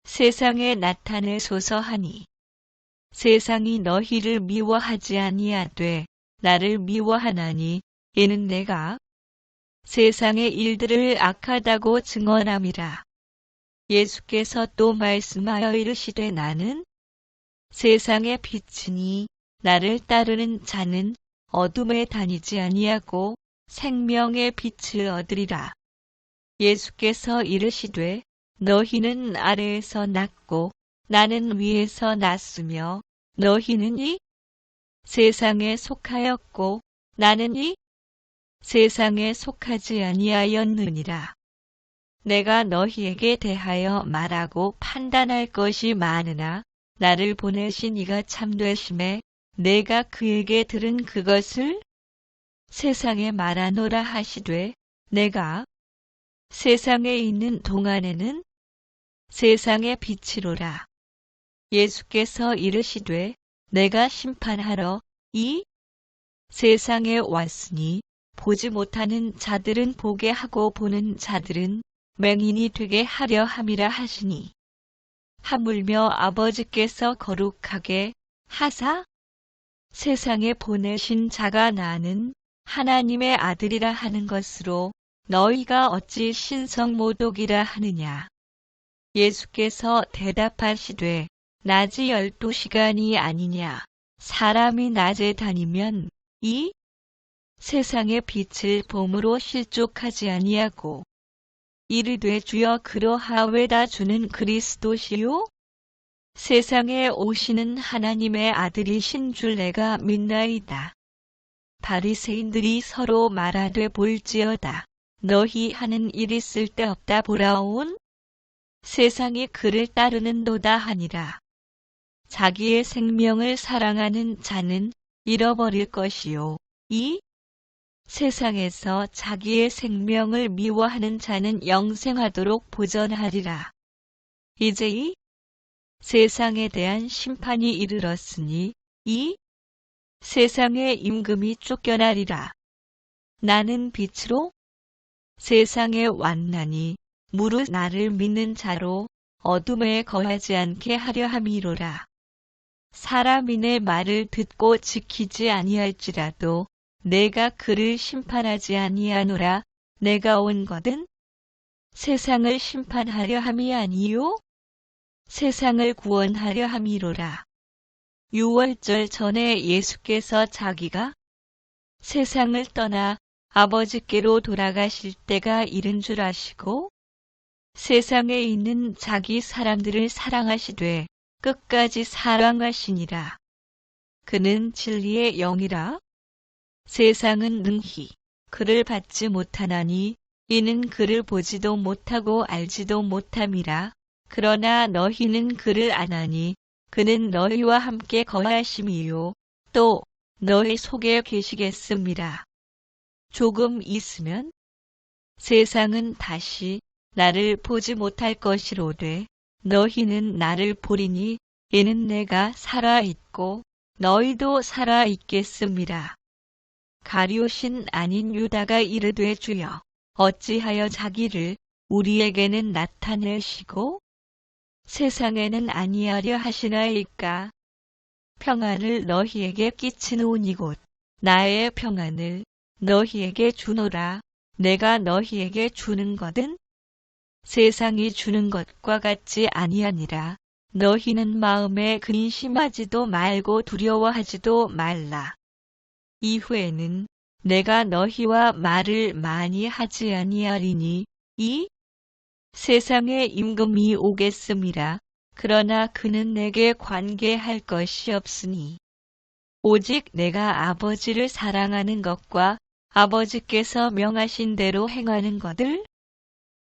S1: 세상에 나타내소서 하니 세상이 너희를 미워하지 아니하되 나를 미워하나니 이는 내가 세상의 일들을 악하다고 증언함이라. 예수께서 또 말씀하여 이르시되 나는 세상의 빛이니 나를 따르는 자는 어둠에 다니지 아니하고 생명의 빛을 얻으리라. 예수께서 이르시되 너희는 아래에서 났고 나는 위에서 났으며 너희는 이 세상에 속하였고 나는 이 세상에 속하지 아니하였느니라. 내가 너희에게 대하여 말하고 판단할 것이 많으나 나를 보내신 이가 참되심에 내가 그에게 들은 그것을 세상에 말하노라 하시되 내가 세상에 있는 동안에는 세상의 빛이로라. 예수께서 이르시되 내가 심판하러 이 세상에 왔으니 보지 못하는 자들은 보게 하고 보는 자들은 맹인이 되게 하려 함이라 하시니 하물며 아버지께서 거룩하게 하사 세상에 보내신 자가 나는 하나님의 아들이라 하는 것으로 너희가 어찌 신성모독이라 하느냐. 예수께서 대답하시되 낮이 12시간이 아니냐. 사람이 낮에 다니면 이 세상의 빛을 봄으로 실족하지 아니하고 이르되 주여 그러하외다 주는 그리스도시요 세상에 오시는 하나님의 아들이신 줄 내가 믿나이다. 바리새인들이 서로 말하되 볼지어다. 너희 하는 일이 쓸데없다 보라온 세상이 그를 따르는도다 하니라. 자기의 생명을 사랑하는 자는 잃어버릴 것이요 이 세상에서 자기의 생명을 미워하는 자는 영생하도록 보전하리라. 이제 이 세상에 대한 심판이 이르렀으니 이 세상의 임금이 쫓겨나리라. 나는 빛으로 세상에 왔나니 무릇 나를 믿는 자로 어둠에 거하지 않게 하려 함이로라. 사람이 내 말을 듣고 지키지 아니할지라도 내가 그를 심판하지 아니하노라. 내가 온 것은 세상을 심판하려 함이 아니요 세상을 구원하려 함이로라. 유월절 전에 예수께서 자기가 세상을 떠나 아버지께로 돌아가실 때가 이른 줄 아시고 세상에 있는 자기 사람들을 사랑하시되 끝까지 사랑하시니라. 그는 진리의 영이라. 세상은 능히 그를 받지 못하나니 이는 그를 보지도 못하고 알지도 못함이라. 그러나 너희는 그를 아나니 그는 너희와 함께 거하심이요 또 너희 속에 계시겠습니다. 조금 있으면 세상은 다시 나를 보지 못할 것이로되 너희는 나를 보리니 이는 내가 살아있고 너희도 살아있겠습니다. 가룟신 아닌 유다가 이르되 주여 어찌하여 자기를 우리에게는 나타내시고 세상에는 아니하려 하시나이까. 평안을 너희에게 끼치노니 곧 나의 평안을 너희에게 주노라. 내가 너희에게 주는 것은 세상이 주는 것과 같지 아니하니라. 너희는 마음에 근심하지도 말고 두려워하지도 말라. 이후에는 내가 너희와 말을 많이 하지 아니하리니 이 세상에 임금이 오겠음이라. 그러나 그는 내게 관계할 것이 없으니 오직 내가 아버지를 사랑하는 것과 아버지께서 명하신 대로 행하는 것을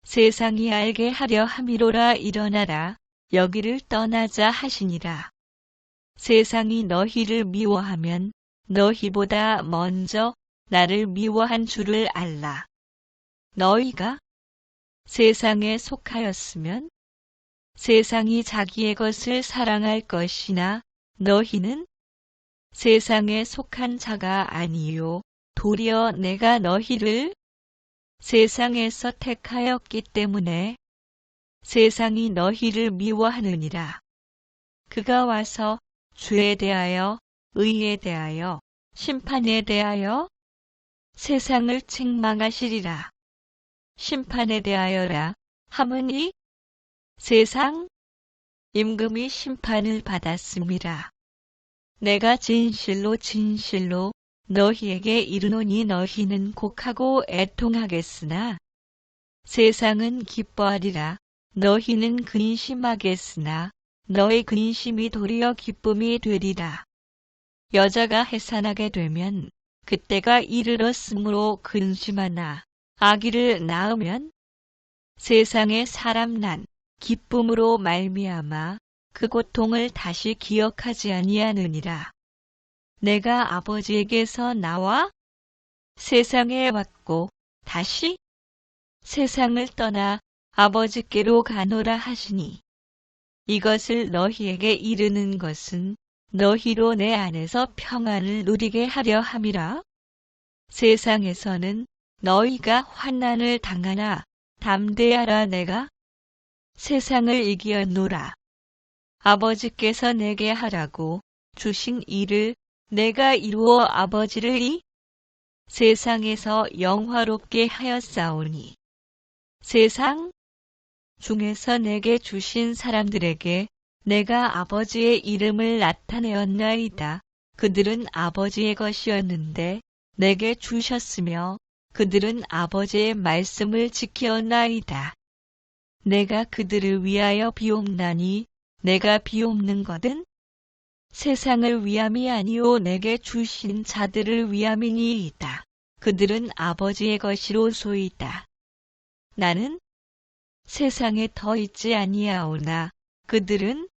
S1: 세상이 알게 하려 함이로라. 일어나라. 여기를 떠나자 하시니라. 세상이 너희를 미워하면 너희보다 먼저 나를 미워한 줄을 알라. 너희가 세상에 속하였으면 세상이 자기의 것을 사랑할 것이나 너희는 세상에 속한 자가 아니요 도리어 내가 너희를 세상에서 택하였기 때문에 세상이 너희를 미워하느니라. 그가 와서 죄에 대하여 의에 대하여 심판에 대하여 세상을 책망하시리라. 심판에 대하여라 함은 이 세상 임금이 심판을 받았음이라. 내가 진실로 진실로 너희에게 이르노니 너희는 곡하고 애통하겠으나 세상은 기뻐하리라. 너희는 근심하겠으나 너희 근심이 도리어 기쁨이 되리라. 여자가 해산하게 되면 그때가 이르렀으므로 근심하나 아기를 낳으면 세상의 사람 난 기쁨으로 말미암아 그 고통을 다시 기억하지 아니하느니라. 내가 아버지에게서 나와 세상에 왔고 다시 세상을 떠나 아버지께로 가노라 하시니 이것을 너희에게 이르는 것은 너희로 내 안에서 평안을 누리게 하려 함이라. 세상에서는 너희가 환난을 당하나 담대하라. 내가 세상을 이기었노라. 아버지께서 내게 하라고 주신 일을 내가 이루어 아버지를 이 세상에서 영화롭게 하였사오니 세상 중에서 내게 주신 사람들에게 내가 아버지의 이름을 나타내었나이다. 그들은 아버지의 것이었는데 내게 주셨으며 그들은 아버지의 말씀을 지켰나이다. 내가 그들을 위하여 비옵나니 내가 비옵는 것은 세상을 위함이 아니오 내게 주신 자들을 위함이니이다. 그들은 아버지의 것이로소이다. 나는 세상에 더 있지 아니하오나 그들은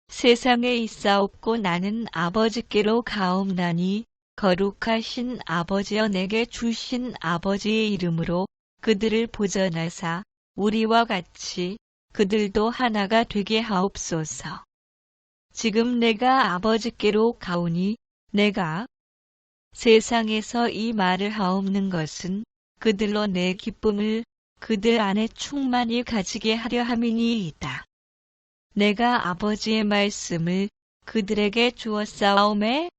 S1: 세상에 있사옵고 나는 아버지께로 가옵나니 거룩하신 아버지여 내게 주신 아버지의 이름으로 그들을 보전하사 우리와 같이 그들도 하나가 되게 하옵소서. 지금 내가 아버지께로 가오니 내가 세상에서 이 말을 하옵는 것은 그들로 내 기쁨을 그들 안에 충만히 가지게 하려 함이니이다. 내가 아버지의 말씀을 그들에게 주었사오매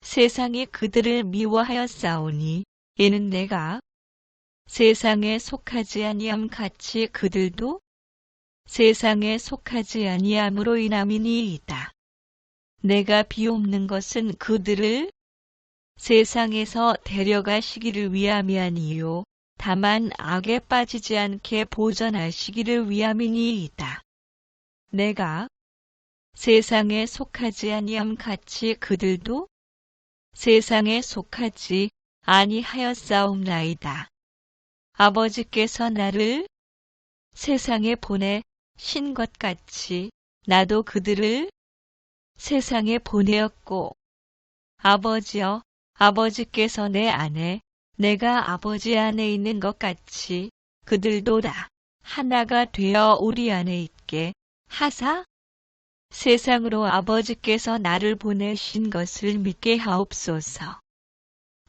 S1: 세상이 그들을 미워하였사오니 이는 내가 세상에 속하지 아니함 같이 그들도 세상에 속하지 아니함으로 인함이니이다. 내가 비옵는 것은 그들을 세상에서 데려가시기를 위함이 아니요 다만 악에 빠지지 않게 보전하시기를 위함이니이다. 내가 세상에 속하지 아니함 같이 그들도 세상에 속하지 아니하였사옵나이다. 아버지께서 나를 세상에 보내신 것 같이 나도 그들을 세상에 보내었고 아버지여 아버지께서 내 안에 내가 아버지 안에 있는 것 같이 그들도 다 하나가 되어 우리 안에 있게 하사 세상으로 아버지께서 나를 보내신 것을 믿게 하옵소서.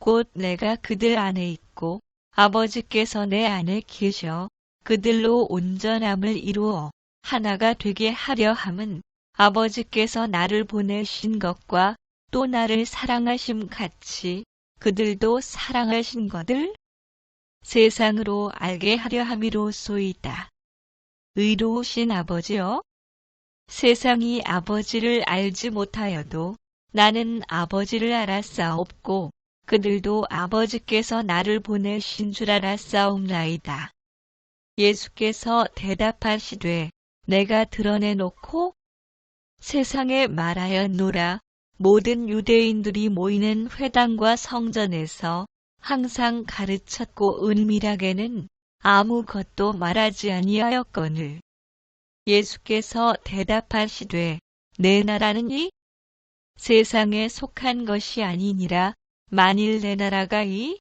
S1: 곧 내가 그들 안에 있고 아버지께서 내 안에 계셔 그들로 온전함을 이루어 하나가 되게 하려 함은 아버지께서 나를 보내신 것과 또 나를 사랑하심 같이 그들도 사랑하신 것을 세상으로 알게 하려 함이로소이다. 의로우신 아버지여, 세상이 아버지를 알지 못하여도 나는 아버지를 알았사옵고 그들도 아버지께서 나를 보내신 줄 알았사옵나이다. 예수께서 대답하시되 내가 드러내놓고 세상에 말하였노라. 모든 유대인들이 모이는 회당과 성전에서 항상 가르쳤고 은밀하게는 아무것도 말하지 아니하였거늘. 예수께서 대답하시되 내 나라는 이 세상에 속한 것이 아니니라. 만일 내 나라가 이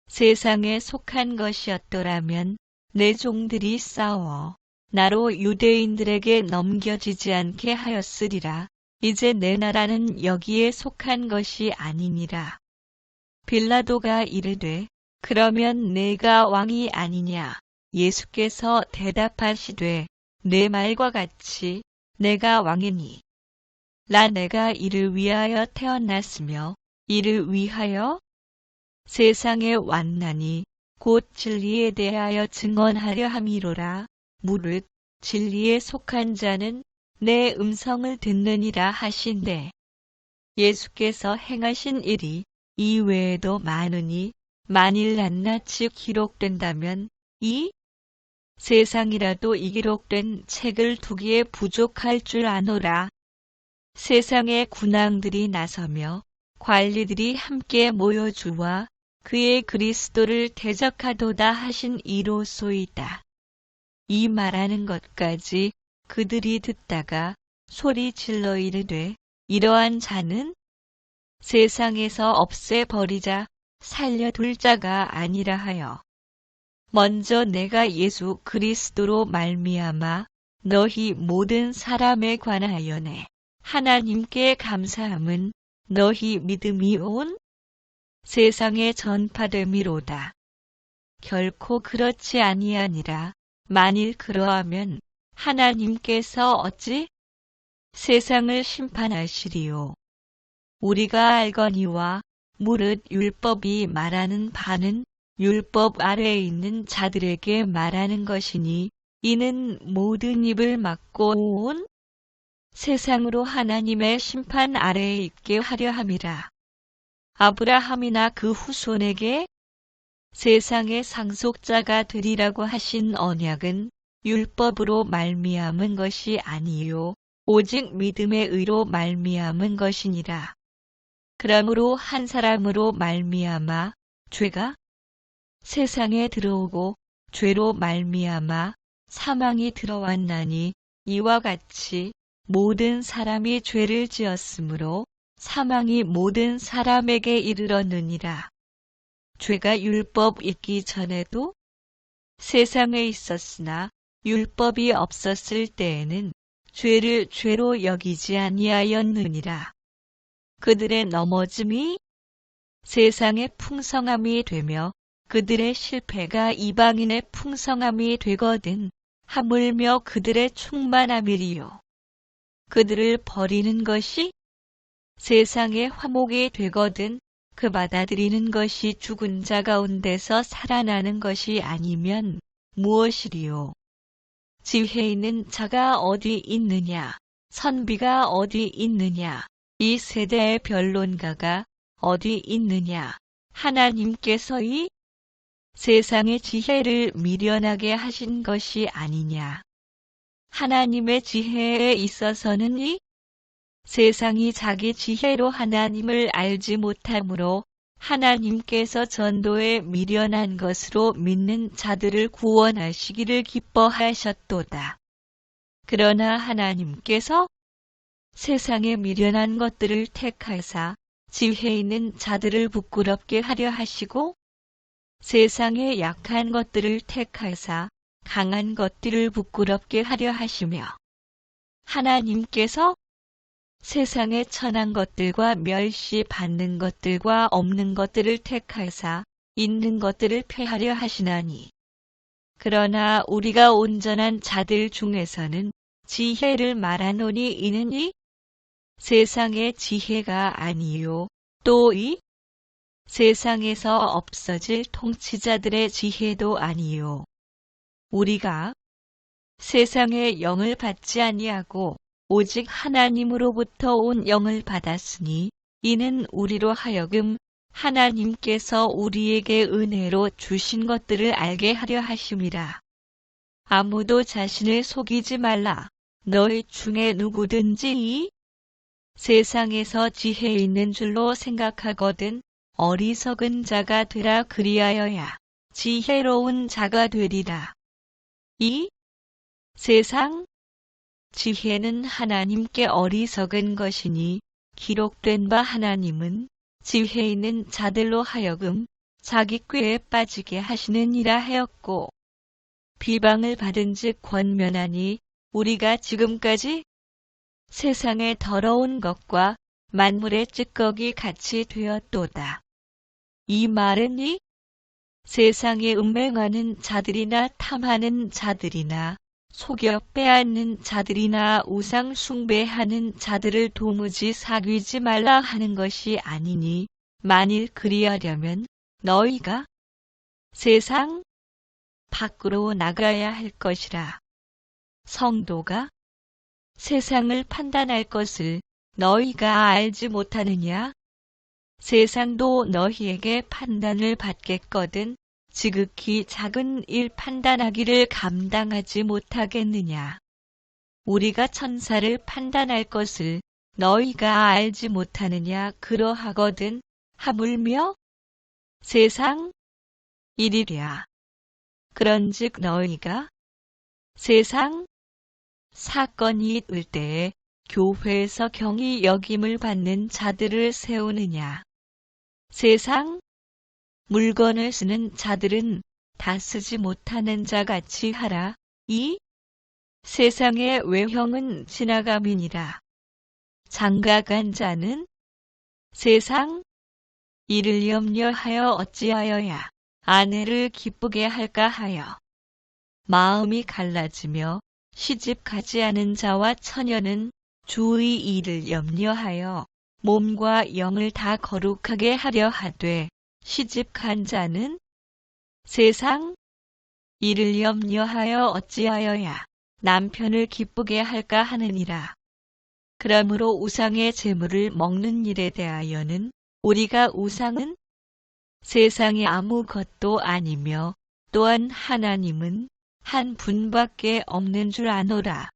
S1: 세상에 속한 것이었더라면 내 종들이 싸워 나로 유대인들에게 넘겨지지 않게 하였으리라. 이제 내 나라는 여기에 속한 것이 아니니라. 빌라도가 이르되 그러면 내가 왕이 아니냐? 예수께서 대답하시되 내 말과 같이 내가 왕이니. 내가 이를 위하여 태어났으며 이를 위하여 세상에 왔나니 곧 진리에 대하여 증언하려 함이로라. 무릇 진리에 속한 자는 내 음성을 듣느니라 하신대. 예수께서 행하신 일이 이 외에도 많으니 만일 낱낱이 기록된다면 이 세상이라도 이 기록된 책을 두기에 부족할 줄 아노라. 세상의 군왕들이 나서며 관리들이 함께 모여 주와 그의 그리스도를 대적하도다 하신 이로소이다. 이 말하는 것까지 그들이 듣다가 소리 질러 이르되 이러한 자는 세상에서 없애버리자 살려둘 자가 아니라 하여 먼저 내가 예수 그리스도로 말미암아 너희 모든 사람에 관하여네 하나님께 감사함은 너희 믿음이 온 세상에 전파됨이로다. 결코 그렇지 아니하니라. 만일 그러하면 하나님께서 어찌 세상을 심판하시리요. 우리가 알거니와 무릇 율법이 말하는 바는 율법 아래에 있는 자들에게 말하는 것이니 이는 모든 입을 막고 온 세상으로 하나님의 심판 아래에 있게 하려 함이라. 아브라함이나 그 후손에게 세상의 상속자가 되리라고 하신 언약은 율법으로 말미암은 것이 아니요 오직 믿음의 의로 말미암은 것이니라. 그러므로 한 사람으로 말미암아 죄가 세상에 들어오고 죄로 말미암아 사망이 들어왔나니 이와 같이 모든 사람이 죄를 지었으므로 사망이 모든 사람에게 이르렀느니라. 죄가 율법 있기 전에도 세상에 있었으나 율법이 없었을 때에는 죄를 죄로 여기지 아니하였느니라. 그들의 넘어짐이 세상의 풍성함이 되며 그들의 실패가 이방인의 풍성함이 되거든 하물며 그들의 충만함이리요. 그들을 버리는 것이 세상의 화목이 되거든 그 받아들이는 것이 죽은 자 가운데서 살아나는 것이 아니면 무엇이리요. 지혜 있는 자가 어디 있느냐, 선비가 어디 있느냐, 이 세대의 변론가가 어디 있느냐, 하나님께서 이 세상의 지혜를 미련하게 하신 것이 아니냐. 하나님의 지혜에 있어서는 이 세상이 자기 지혜로 하나님을 알지 못하므로 하나님께서 전도에 미련한 것으로 믿는 자들을 구원하시기를 기뻐하셨도다. 그러나 하나님께서 세상에 미련한 것들을 택하사 지혜 있는 자들을 부끄럽게 하려 하시고 세상에 약한 것들을 택하사 강한 것들을 부끄럽게 하려 하시며 하나님께서 세상의 천한 것들과 멸시받는 것들과 없는 것들을 택하사 있는 것들을 폐하려 하시나니 그러나 우리가 온전한 자들 중에서는 지혜를 말하노니 이는 이 세상의 지혜가 아니요 또 이 세상에서 없어질 통치자들의 지혜도 아니요 우리가 세상의 영을 받지 아니하고 오직 하나님으로부터 온 영을 받았으니 이는 우리로 하여금 하나님께서 우리에게 은혜로 주신 것들을 알게 하려 하심이라. 아무도 자신을 속이지 말라. 너희 중에 누구든지 이 세상에서 지혜 있는 줄로 생각하거든 어리석은 자가 되라 그리하여야 지혜로운 자가 되리라. 이 세상 지혜는 하나님께 어리석은 것이니 기록된 바 하나님은 지혜 있는 자들로 하여금 자기 꾀에 빠지게 하시느니라 하였고 비방을 받은 즉 권면하니 우리가 지금까지 세상의 더러운 것과 만물의 찌꺼기 같이 되었도다. 이 말은 이 세상에 음행하는 자들이나 탐하는 자들이나 속여 빼앗는 자들이나 우상 숭배하는 자들을 도무지 사귀지 말라 하는 것이 아니니 만일 그리하려면 너희가 세상 밖으로 나가야 할 것이라. 성도가 세상을 판단할 것을 너희가 알지 못하느냐? 세상도 너희에게 판단을 받겠거든 지극히 작은 일 판단하기를 감당하지 못하겠느냐. 우리가 천사를 판단할 것을 너희가 알지 못하느냐 그러하거든 하물며 세상 일이랴. 그런즉 너희가 세상 사건이 있을 때에 교회에서 경히 여김을 받는 자들을 세우느냐. 세상 물건을 쓰는 자들은 다 쓰지 못하는 자같이 하라. 이 세상의 외형은 지나감이니라. 장가간 자는 세상 이를 염려하여 어찌하여야 아내를 기쁘게 할까 하여 마음이 갈라지며 시집가지 않은 자와 처녀는 주의 일을 염려하여 몸과 영을 다 거룩하게 하려 하되 시집간 자는 세상 이를 염려하여 어찌하여야 남편을 기쁘게 할까 하느니라. 그러므로 우상의 제물을 먹는 일에 대하여는 우리가 우상은 세상에 아무것도 아니며 또한 하나님은 한 분밖에 없는 줄 아노라.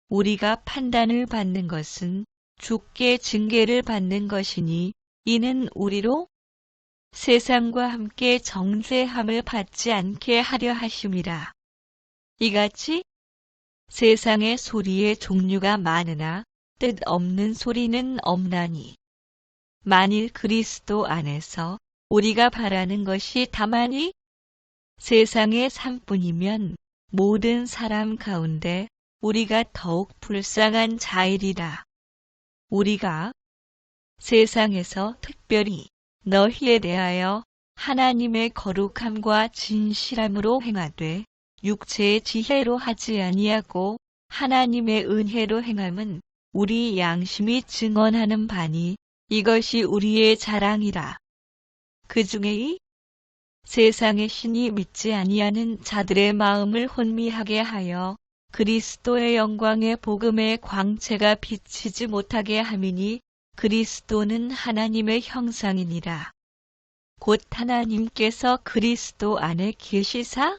S1: 우리가 판단을 받는 것은 주께 징계를 받는 것이니 이는 우리로 세상과 함께 정죄함을 받지 않게 하려 하심이라. 이같이 세상의 소리의 종류가 많으나 뜻없는 소리는 없나니 만일 그리스도 안에서 우리가 바라는 것이 다만이 세상의 삶뿐이면 모든 사람 가운데 우리가 더욱 불쌍한 자이리라. 우리가 세상에서 특별히 너희에 대하여 하나님의 거룩함과 진실함으로 행하되 육체의 지혜로 하지 아니하고 하나님의 은혜로 행함은 우리 양심이 증언하는 바니 이것이 우리의 자랑이라. 그 중에 이 세상의 신이 믿지 아니하는 자들의 마음을 혼미하게 하여 그리스도의 영광의 복음의 광채가 비치지 못하게 함이니 그리스도는 하나님의 형상이니라. 곧 하나님께서 그리스도 안에 계시사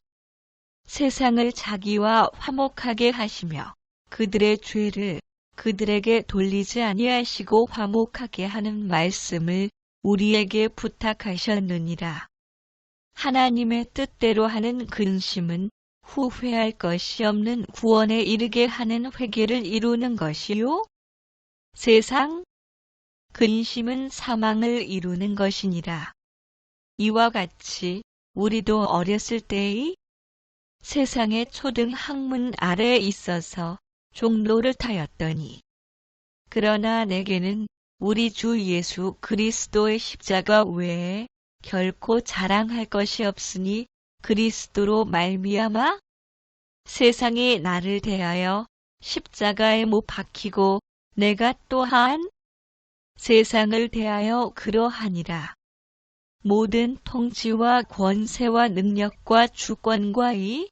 S1: 세상을 자기와 화목하게 하시며 그들의 죄를 그들에게 돌리지 아니하시고 화목하게 하는 말씀을 우리에게 부탁하셨느니라. 하나님의 뜻대로 하는 근심은 후회할 것이 없는 구원에 이르게 하는 회개를 이루는 것이요. 세상 근심은 사망을 이루는 것이니라. 이와 같이 우리도 어렸을 때의 세상의 초등 학문 아래에 있어서 종로를 타였더니 그러나 내게는 우리 주 예수 그리스도의 십자가 외에 결코 자랑할 것이 없으니 그리스도로 말미암아 세상이 나를 대하여 십자가에 못 박히고 내가 또한 세상을 대하여 그러하니라. 모든 통치와 권세와 능력과 주권과 이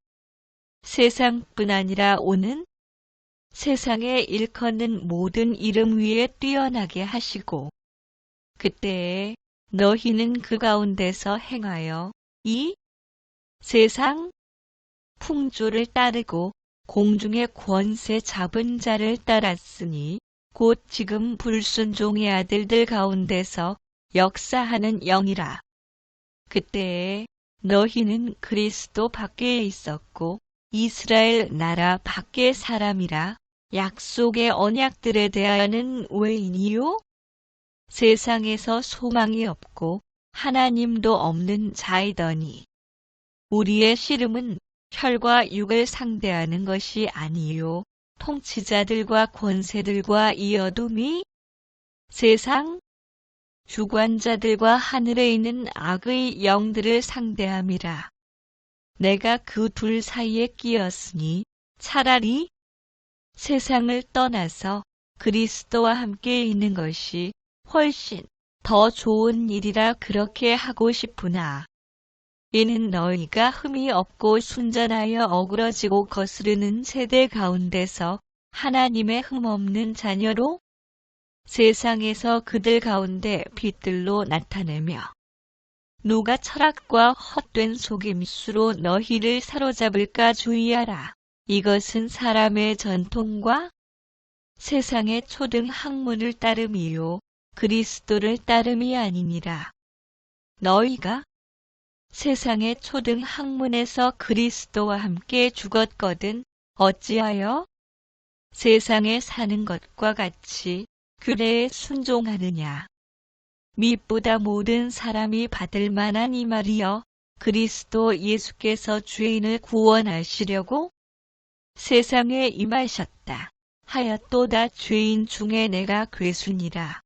S1: 세상뿐 아니라 오는 세상에 일컫는 모든 이름 위에 뛰어나게 하시고 그때에 너희는 그 가운데서 행하여 이 세상 풍조를 따르고 공중의 권세 잡은 자를 따랐으니 곧 지금 불순종의 아들들 가운데서 역사하는 영이라. 그때에 너희는 그리스도 밖에 있었고 이스라엘 나라 밖의 사람이라. 약속의 언약들에 대하여는 외인이요 세상에서 소망이 없고 하나님도 없는 자이더니 우리의 씨름은 혈과 육을 상대하는 것이 아니요 통치자들과 권세들과 이 어둠이 세상 주관자들과 하늘에 있는 악의 영들을 상대함이라. 내가 그 둘 사이에 끼었으니 차라리 세상을 떠나서 그리스도와 함께 있는 것이 훨씬 더 좋은 일이라 그렇게 하고 싶으나 이는 너희가 흠이 없고 순전하여 어그러지고 거스르는 세대 가운데서 하나님의 흠 없는 자녀로 세상에서 그들 가운데 빛들로 나타내며 누가 철학과 헛된 속임수로 너희를 사로잡을까 주의하라. 이것은 사람의 전통과 세상의 초등 학문을 따름이요 그리스도를 따름이 아니니라. 너희가 세상의 초등 학문에서 그리스도와 함께 죽었거든 어찌하여 세상에 사는 것과 같이 규례에 순종하느냐. 밋보다 모든 사람이 받을 만한 이 말이여 그리스도 예수께서 죄인을 구원하시려고 세상에 임하셨다 하였도다. 죄인 중에 내가 괴순이라.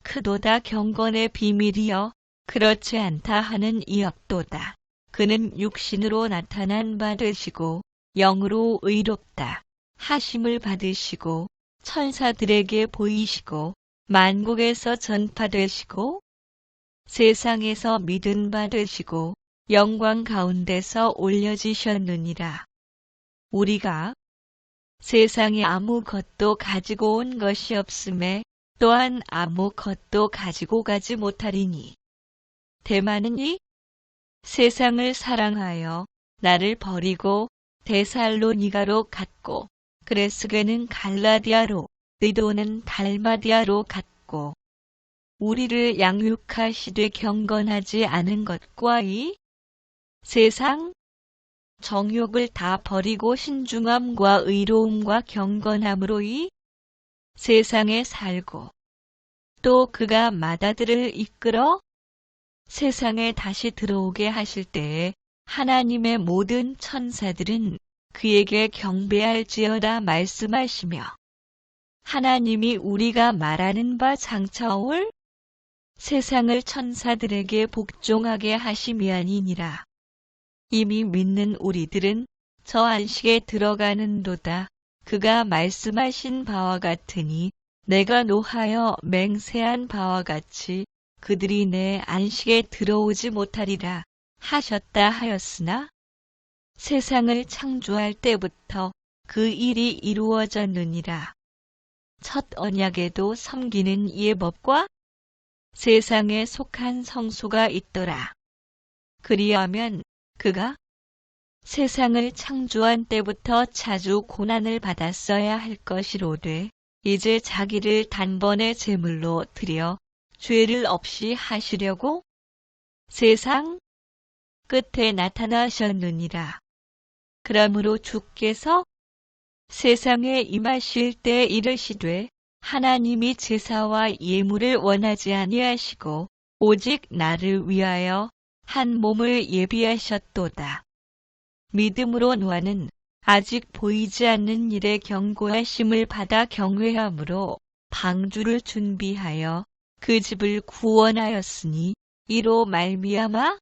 S1: 크도다 경건의 비밀이여 그렇지 않다 하는 이없도다. 그는 육신으로 나타난 바 되시고 영으로 의롭다 하심을 받으시고 천사들에게 보이시고 만국에서 전파되시고 세상에서 믿은 바 되시고 영광 가운데서 올려지셨느니라. 우리가 세상에 아무것도 가지고 온 것이 없음에 또한 아무것도 가지고 가지 못하리니 대만은 이 세상을 사랑하여 나를 버리고 데살로니가로 갔고 그레스게는 갈라디아로 디도는 달마디아로 갔고 우리를 양육하시되 경건하지 않은 것과 이 세상 정욕을 다 버리고 신중함과 의로움과 경건함으로 이 세상에 살고 또 그가 마다들을 이끌어 세상에 다시 들어오게 하실 때에 하나님의 모든 천사들은 그에게 경배할지어다 말씀하시며 하나님이 우리가 말하는 바 장차 올 세상을 천사들에게 복종하게 하심이 아니니라. 이미 믿는 우리들은 저 안식에 들어가는도다. 그가 말씀하신 바와 같으니 내가 노하여 맹세한 바와 같이 그들이 내 안식에 들어오지 못하리라 하셨다 하였으나 세상을 창조할 때부터 그 일이 이루어졌느니라. 첫 언약에도 섬기는 예법과 세상에 속한 성소가 있더라. 그리하면 그가 세상을 창조한 때부터 자주 고난을 받았어야 할 것이로되 이제 자기를 단번에 제물로 드려 죄를 없이 하시려고 세상 끝에 나타나셨느니라. 그러므로 주께서 세상에 임하실 때 이르시되 하나님이 제사와 예물을 원하지 아니하시고 오직 나를 위하여 한 몸을 예비하셨도다. 믿음으로 노아는 아직 보이지 않는 일에 경고하심을 받아 경외함으로 방주를 준비하여 그 집을 구원하였으니 이로 말미암아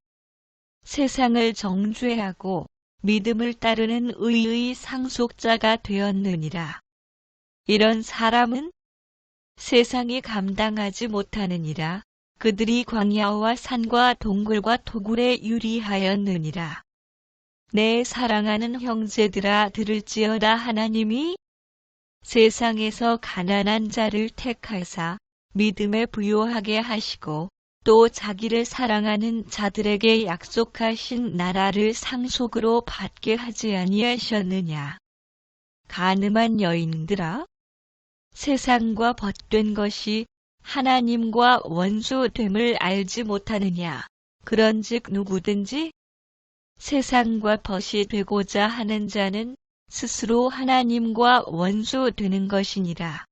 S1: 세상을 정죄하고 믿음을 따르는 의의 상속자가 되었느니라. 이런 사람은 세상이 감당하지 못하느니라. 그들이 광야와 산과 동굴과 토굴에 유리하였느니라. 내 사랑하는 형제들아 들을지어다. 하나님이 세상에서 가난한 자를 택하사 믿음에 부요하게 하시고 또 자기를 사랑하는 자들에게 약속하신 나라를 상속으로 받게 하지 아니하셨느냐. 간음한 여인들아 세상과 벗된 것이 하나님과 원수됨을 알지 못하느냐. 그런즉 누구든지 세상과 벗이 되고자 하는 자는 스스로 하나님과 원수되는 것이니라.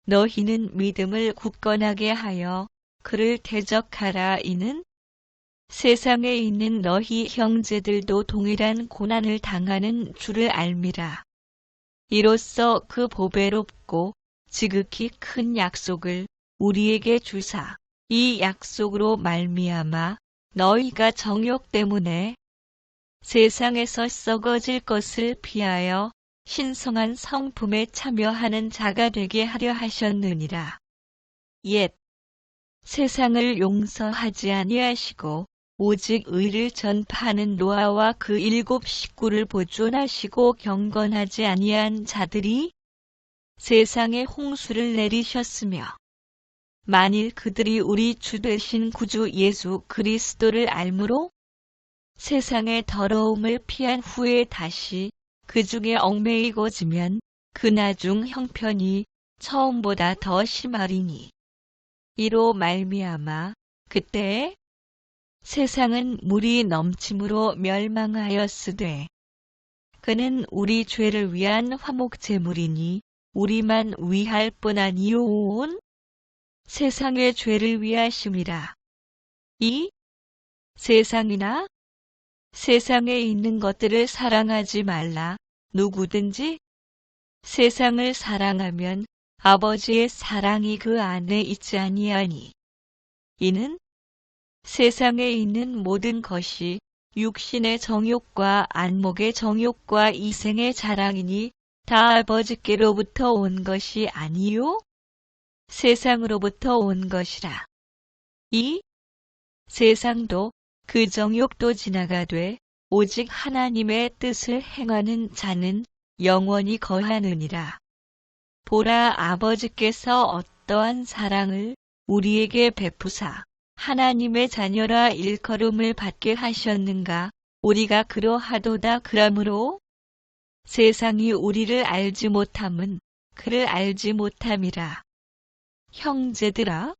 S1: 너희는 믿음을 굳건하게 하여 그를 대적하라. 이는 세상에 있는 너희 형제들도 동일한 고난을 당하는 줄을 알미라. 이로써 그 보배롭고 지극히 큰 약속을 우리에게 주사 이 약속으로 말미암아 너희가 정욕 때문에 세상에서 썩어질 것을 피하여 신성한 성품에 참여하는 자가 되게 하려 하셨느니라. 옛 세상을 용서하지 아니하시고 오직 의를 전파하는 노아와 그 7 식구를 보존하시고 경건하지 아니한 자들이 세상에 홍수를 내리셨으며 만일 그들이 우리 주 되신 구주 예수 그리스도를 알므로 세상의 더러움을 피한 후에 다시 그 중에 얽매이고지면 그나중 형편이 처음보다 더 심하리니 이로 말미암아 그때에 세상은 물이 넘침으로 멸망하였으되 그는 우리 죄를 위한 화목제물이니 우리만 위할 뿐 아니요 온 세상의 죄를 위하심이라. 이 세상이나 세상에 있는 것들을 사랑하지 말라. 누구든지 세상을 사랑하면 아버지의 사랑이 그 안에 있지 아니하니 이는 세상에 있는 모든 것이 육신의 정욕과 안목의 정욕과 이생의 자랑이니 다 아버지께로부터 온 것이 아니요 세상으로부터 온 것이라. 이 세상도 그 정욕도 지나가되 오직 하나님의 뜻을 행하는 자는 영원히 거하느니라. 보라, 아버지께서 어떠한 사랑을 우리에게 베푸사 하나님의 자녀라 일컬음을 받게 하셨는가. 우리가 그러하도다. 그러므로 세상이 우리를 알지 못함은 그를 알지 못함이라. 형제들아,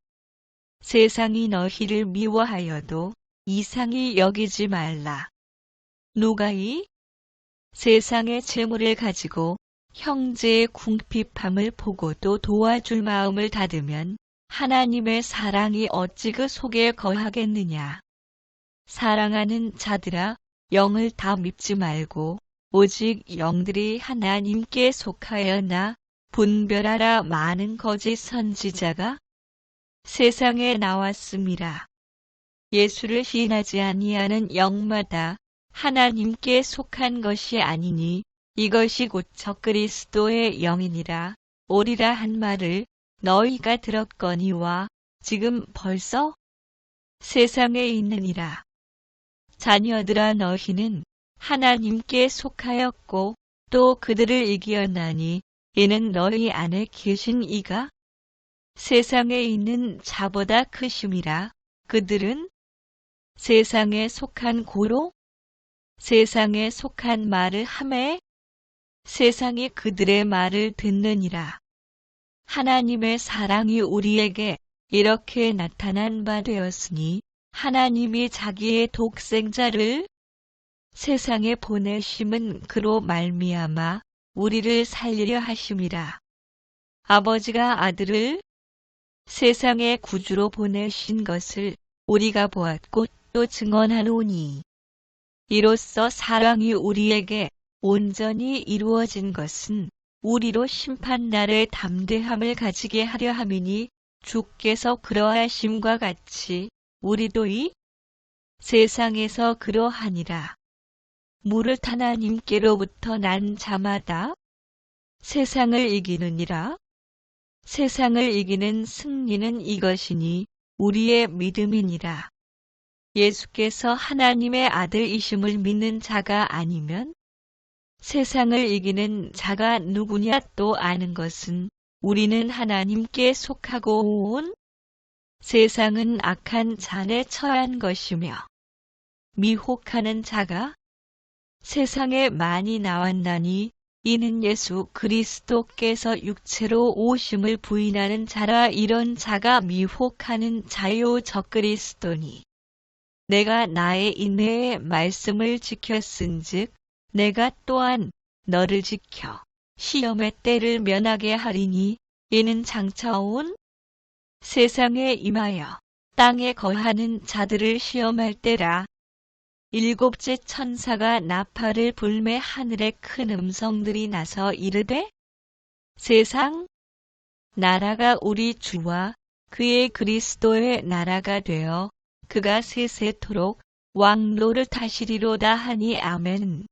S1: 세상이 너희를 미워하여도 이상히 여기지 말라. 누가 이 세상의 재물을 가지고 형제의 궁핍함을 보고도 도와줄 마음을 닫으면 하나님의 사랑이 어찌 그 속에 거하겠느냐. 사랑하는 자들아, 영을 다 믿지 말고 오직 영들이 하나님께 속하여나 분별하라. 많은 거짓 선지자가 세상에 나왔음이라. 예수를 시인하지 아니하는 영마다 하나님께 속한 것이 아니니 이것이 곧 적그리스도의 영이니라. 오리라 한 말을 너희가 들었거니와 지금 벌써 세상에 있느니라. 자녀들아, 너희는 하나님께 속하였고 또 그들을 이기었나니 이는 너희 안에 계신 이가 세상에 있는 자보다 크심이라. 그들은 세상에 속한 고로 세상에 속한 말을 하매 세상이 그들의 말을 듣느니라. 하나님의 사랑이 우리에게 이렇게 나타난 바 되었으니 하나님이 자기의 독생자를 세상에 보내심은 그로 말미암아 우리를 살리려 하심이라. 아버지가 아들을 세상의 구주로 보내신 것을 우리가 보았고 또 증언하노니 이로써 사랑이 우리에게 온전히 이루어진 것은 우리로 심판날의 담대함을 가지게 하려 함이니 주께서 그러하심과 같이 우리도 이 세상에서 그러하니라. 무릇 하나님께로부터 난 자마다 세상을 이기느니라. 세상을 이기는 승리는 이것이니 우리의 믿음이니라. 예수께서 하나님의 아들이심을 믿는 자가 아니면 세상을 이기는 자가 누구냐. 또 아는 것은 우리는 하나님께 속하고 온 세상은 악한 잔에 처한 것이며 미혹하는 자가 세상에 많이 나왔나니 이는 예수 그리스도께서 육체로 오심을 부인하는 자라. 이런 자가 미혹하는 자요 적그리스도니 내가 나의 인내의 말씀을 지켰은즉 내가 또한 너를 지켜 시험의 때를 면하게 하리니 이는 장차 온 세상에 임하여 땅에 거하는 자들을 시험할 때라. 일곱째 천사가 나팔을 불매 하늘에 큰 음성들이 나서 이르되 세상 나라가 우리 주와 그의 그리스도의 나라가 되어 그가 세세토록 왕로를 타시리로다 하니 아멘.